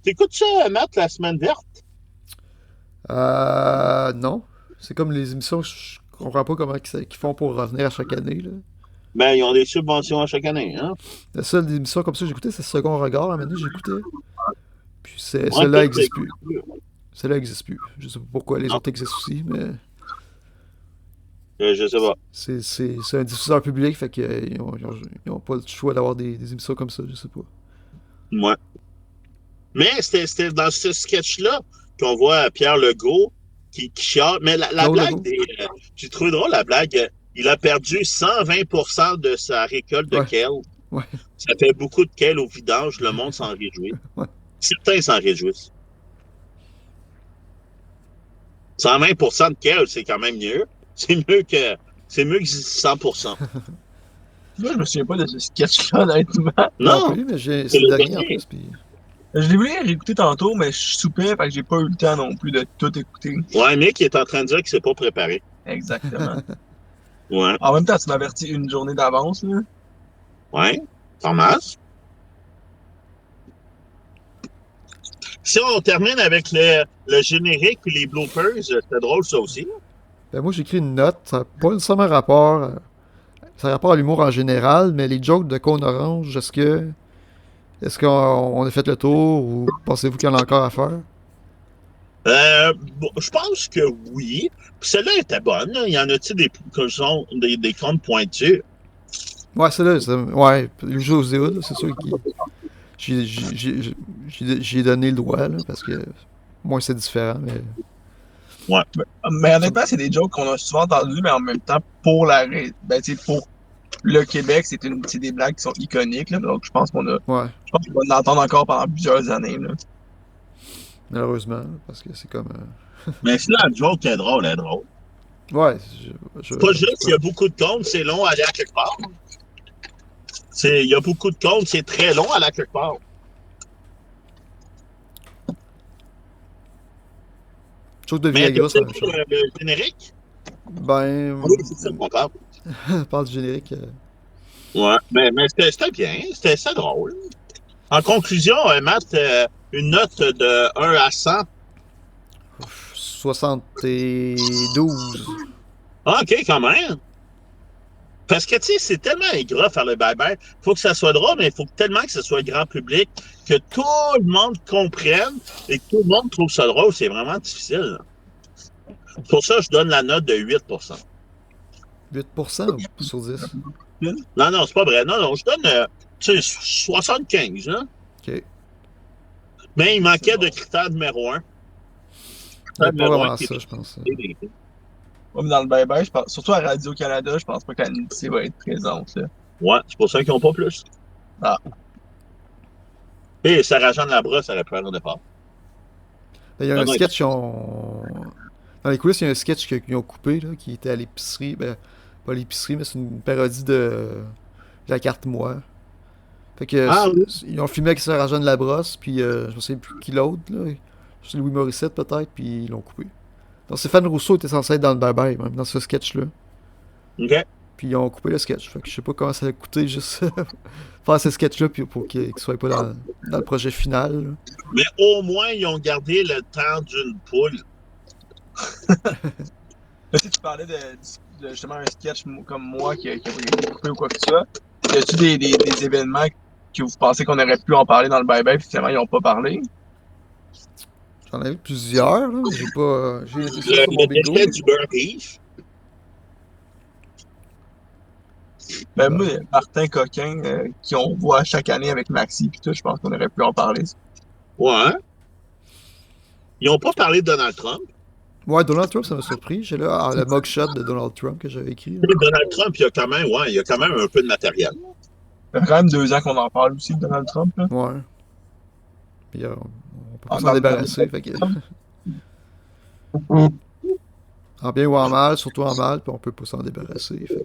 T'écoutes ça, Matt, la semaine verte? Non. C'est comme les émissions, je comprends pas comment qu'ils font pour revenir à chaque année, là. Ben, ils ont des subventions à chaque année, hein? La seule émission comme ça que j'écoutais, c'est Second Regard, à un moment donné, j'écoutais. Puis Ouais, celle-là peut-être n'existe que- plus. Celle-là n'existe plus. Je sais pas pourquoi les Non. autres existent aussi, mais Je sais pas. c'est un diffuseur public, fait qu'ils ont pas le choix d'avoir des émissions comme ça, je sais pas. Ouais. Mais c'était dans ce sketch-là qu'on voit Pierre Legault qui chiale. Mais la Claude blague, Legault. j'ai trouvé drôle la blague. Il a perdu 120% de sa récolte de Ouais. kale. Ouais. Ça fait beaucoup de kale au vidange. Le monde s'en réjouit. Ouais. Certains s'en réjouissent. 120% de kale, c'est quand même mieux. C'est mieux que 100%. Moi, je me souviens pas de ce sketch-là, honnêtement. Non Non! plus, mais c'est C'est le le dernier en dernier. plus. Puis... Je l'ai voulu réécouter tantôt, mais je soupais, fait que j'ai pas eu le temps non plus de tout écouter. Ouais, Mick est en train de dire qu'il s'est pas préparé. Exactement. Ouais. En même temps, tu m'avertis une journée d'avance, là. Ouais. Thomas? Si on termine avec le générique et les bloopers, c'était drôle ça aussi. Ben, moi, j'écris une note. Ça n'a pas nécessairement rapport. Ça a rapport à l'humour en général, mais les jokes de Cône Orange, est-ce qu'on a fait le tour ou pensez-vous qu'il y en a encore à faire? Je pense que oui. Puis celle-là était bonne. Là. Il y en a-tu des comptes pointus? Ouais, c'est là. Ouais, le jeu aux vidéo, là, c'est sûr que j'ai donné le droit, là, parce que moi, c'est différent. Mais... Ouais. Mais honnêtement, c'est des jokes qu'on a souvent entendus, mais en même temps, ben, pour le Québec, c'est des blagues qui sont iconiques. Là, donc, je pense qu'on va l'entendre encore pendant plusieurs années. Là. Malheureusement, parce que c'est comme. Mais sinon, la joke est drôle, elle est drôle. Ouais, C'est pas juste, il y a beaucoup de comptes, c'est long à aller à quelque part. Il y a beaucoup de comptes, c'est très long à aller à quelque part. Chose de Mais Viagra, c'est la même tu chose. le générique? Ben. Oui, c'est ça qu'on parle. On parle du générique. Ouais, mais c'était bien, c'était drôle. En conclusion, Matt, une note de 1 à 100. 72. Ah, OK, quand même. Parce que, tu sais, c'est tellement ingrat faire le bye-bye. Faut que ça soit drôle, mais il faut tellement que ce soit grand public, que tout le monde comprenne et que tout le monde trouve ça drôle. C'est vraiment difficile. Là. Pour ça, je donne la note de 8%. 8% ou sur 10? Non, non, c'est pas vrai. Non, non, je donne, tu sais, 75. Hein? OK. Mais il manquait de critère numéro 1. C'est pas vraiment ça, je pense. Ouais, mais dans le bye-bye, je pense, surtout à Radio-Canada, je pense pas que la nudité va être présente. Là. Ouais, c'est pour ça qu'ils n'ont pas plus. Ah. Et Sarah-Jeanne Labrosse aurait pu faire un départ. Il y a un sketch, dans les coulisses, il y a un sketch qu'ils ont coupé, là, qui était à l'épicerie. Ben, pas l'épicerie, mais c'est une parodie de la carte moi. Fait que Oui. ils ont filmé avec Sarah-Jeanne Labrosse, puis je me souviens plus qui l'autre, là. C'est Louis Morissette peut-être, puis ils l'ont coupé. Donc Stéphane Rousseau était censé être dans le bye-bye, même dans ce sketch-là. OK. Puis ils ont coupé le sketch. Fait que je sais pas comment ça a coûté juste faire ce sketch-là pour qu'il soit pas dans le projet final. Là. Mais au moins, ils ont gardé le temps d'une poule. Tu parlais de justement un sketch comme moi qui a été coupé ou quoi que ce soit. Y a-tu des événements que vous pensez qu'on aurait pu en parler dans le bye-bye, puis finalement, ils n'ont pas parlé? J'en ai vu plusieurs, là. J'ai pas. J'ai été sur mon Le bingo. décès du beurre riche. Ben, moi, Martin Coquin, qu'on voit chaque année avec Maxi, puis tout, je pense qu'on aurait pu en parler. Ouais. Ils n'ont pas parlé de Donald Trump. Ouais, Donald Trump, ça m'a surpris. J'ai là le mugshot de Donald Trump que j'avais écrit. Là. Donald Trump, il y a quand même un peu de matériel. Ça fait quand même 2 ans qu'on en parle aussi de Donald Trump. Là. Ouais. Puis on peut pas s'en débarrasser. Fait que... en bien ou en mal, surtout en mal, puis on peut pas s'en débarrasser. Fait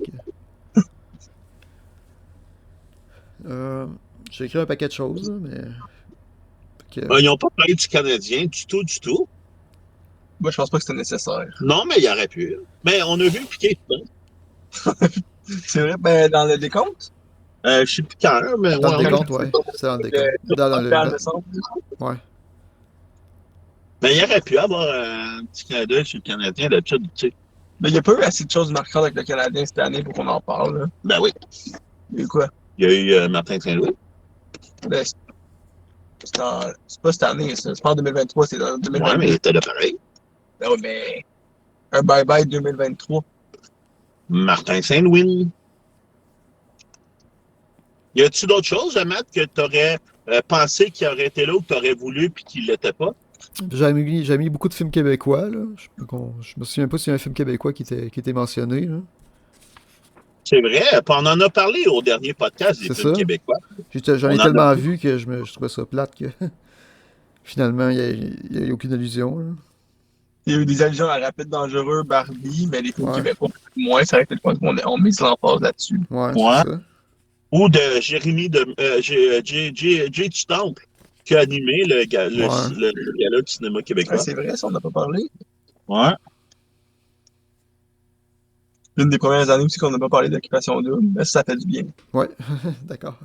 que... j'ai écrit un paquet de choses, là, mais... Ils n'ont pas parlé du Canadien du tout, du tout. Moi, je pense pas que c'était nécessaire. Non, mais il aurait pu. Mais on a vu Piqué. C'est vrai, ben, dans le décompte? Je sais plus quand, mais dans le décompte, ouais. C'est dans le décompte. Dans le... Ouais. Mais il aurait pu avoir un petit Canadien sur le Canadien d'habitude, tu sais. Mais il n'y a pas eu assez de choses marquantes avec le Canadien cette année pour qu'on en parle. Là. Ben oui. Il y a eu quoi? Il y a eu Martin Saint-Louis. Ben, c'est pas cette année, c'est pas en 2023, c'est en 2023. Ouais, mais c'était là pareil. Ben oui, mais un bye-bye 2023. Martin Saint-Louis. Y a-tu d'autres choses, Matt, que tu aurais pensé qu'il aurait été là ou que tu aurais voulu puis qu'il l'était pas? J'ai mis beaucoup de films québécois. Là. Je me souviens pas s'il y a un film québécois qui était mentionné. Là. C'est vrai, on en a parlé au dernier podcast des films québécois. J'en ai tellement vu que je trouvais ça plate que finalement, il n'y a eu aucune allusion. Là. Il y a eu des allusions à Rapide Dangereux, Barbie, mais les films québécois, moins, ça aurait été le point qu'on mise l'emphase là-dessus. Ouais, c'est ça. Ou de Jérémy de J. Temple, qui a animé le gala du cinéma québécois. Ouais, c'est vrai, ça, on n'a pas parlé. Ouais. L'une des premières années aussi qu'on n'a pas parlé d'Occupation Double, mais ça fait du bien. Ouais, d'accord.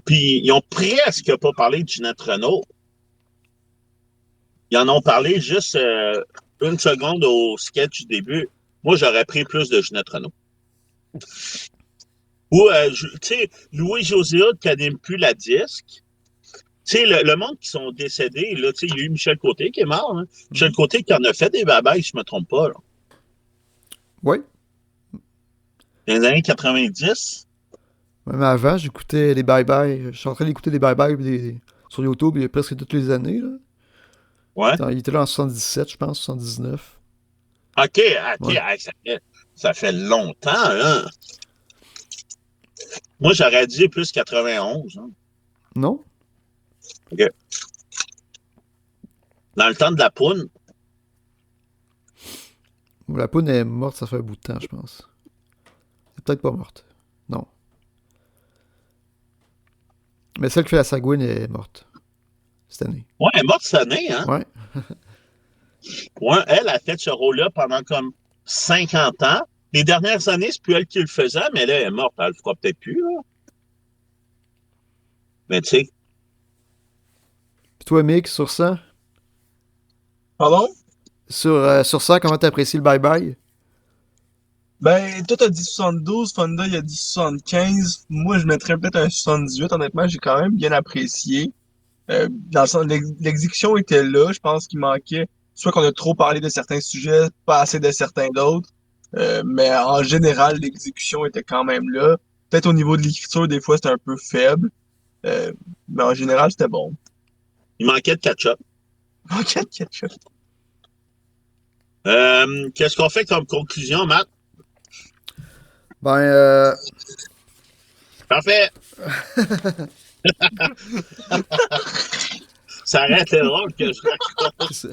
Puis, ils ont presque pas parlé de Ginette Renault. Ils en ont parlé juste une seconde au sketch du début. Moi, j'aurais pris plus de Ginette Renault. Ou, tu sais, Louis-José Hood qui n'anime plus la disque. Tu sais, le monde qui sont décédés, là, tu sais, il y a eu Michel Côté qui est mort. Hein. Michel Côté qui en a fait des babayes, si je me trompe pas, là. Oui. Dans les années 90. Même avant, j'écoutais les bye-bye. Je suis en train d'écouter les bye-bye sur YouTube il y a presque toutes les années. Là. Ouais. Il était là en 77, je pense, 79. OK, Ouais. hey, ça fait longtemps, hein? Moi, j'aurais dit plus 91. Hein. Non? OK. Dans le temps de la poune. La poune est morte, ça fait un bout de temps, je pense. C'est peut-être pas morte. Non. Mais celle qui fait la Sagouine est morte. Cette année. Ouais, elle est morte cette année, hein? Ouais. Ouais, elle a fait ce rôle-là pendant comme 50 ans. Les dernières années, c'est plus elle qui le faisait, mais là, elle est morte. Elle le fera peut-être plus, là. Mais tu sais, Puis toi, Mick, sur 100? Pardon? Sur 100, comment t'apprécies le bye-bye? Ben, toi, t'as dit 72, Fonda, il a dit 75. Moi, je mettrais peut-être un 78. Honnêtement, j'ai quand même bien apprécié. Dans le sens, l'exécution était là. Je pense qu'il manquait soit qu'on a trop parlé de certains sujets, pas assez de certains d'autres. Mais en général, l'exécution était quand même là. Peut-être au niveau de l'écriture, des fois, c'était un peu faible. Euh, mais en général, c'était bon. il manquait de catch-up. Ok, ketchup. Qu'est-ce qu'on fait comme conclusion, Matt? Ben, Parfait. Ça aurait été drôle que je raconte. c'est-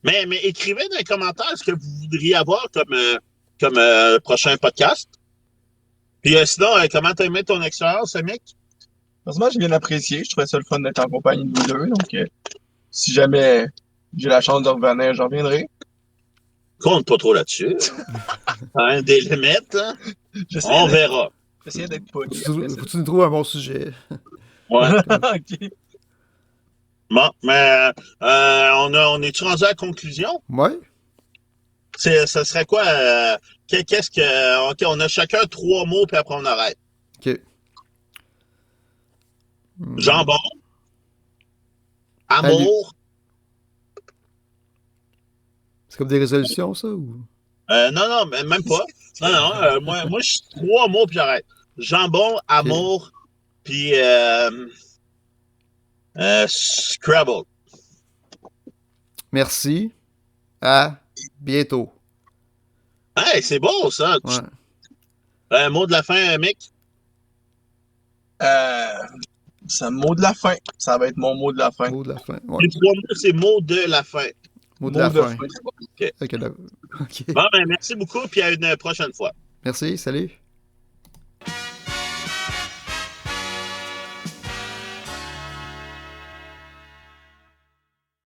Mais écrivez dans les commentaires ce que vous voudriez avoir comme prochain podcast. Puis sinon, comment t'as aimé ton expérience, Mick? Franchement, j'ai bien apprécié. Je trouvais ça le fun d'être en compagnie de vous deux. Donc, si jamais j'ai la chance de revenir, j'en reviendrai. Compte pas trop là-dessus. Hein, des limites, hein? On verra. J'essayais d'être poli. faut que tu nous trouves un bon sujet. Ouais. Ok. Bon, mais on est-tu rendu à la conclusion? Ouais. Ça serait quoi? Qu'est-ce que. OK, on a chacun 3 mots, puis après on arrête. OK. Jambon, amour. C'est comme des résolutions, ça? Ou... Non, même pas. Non, moi je suis 3 mots, puis j'arrête. Jambon, amour, puis Scrabble. Merci. À bientôt. Hey, c'est beau, ça. Ouais. Un mot de la fin, Mick? C'est un mot de la fin. Ça va être mon mot de la fin. Mot de la fin. Ouais. Les 3 mots, c'est mot de la fin. Mot de la fin. OK. Ok. Bon, ben, merci beaucoup, puis à une prochaine fois. Merci. Salut.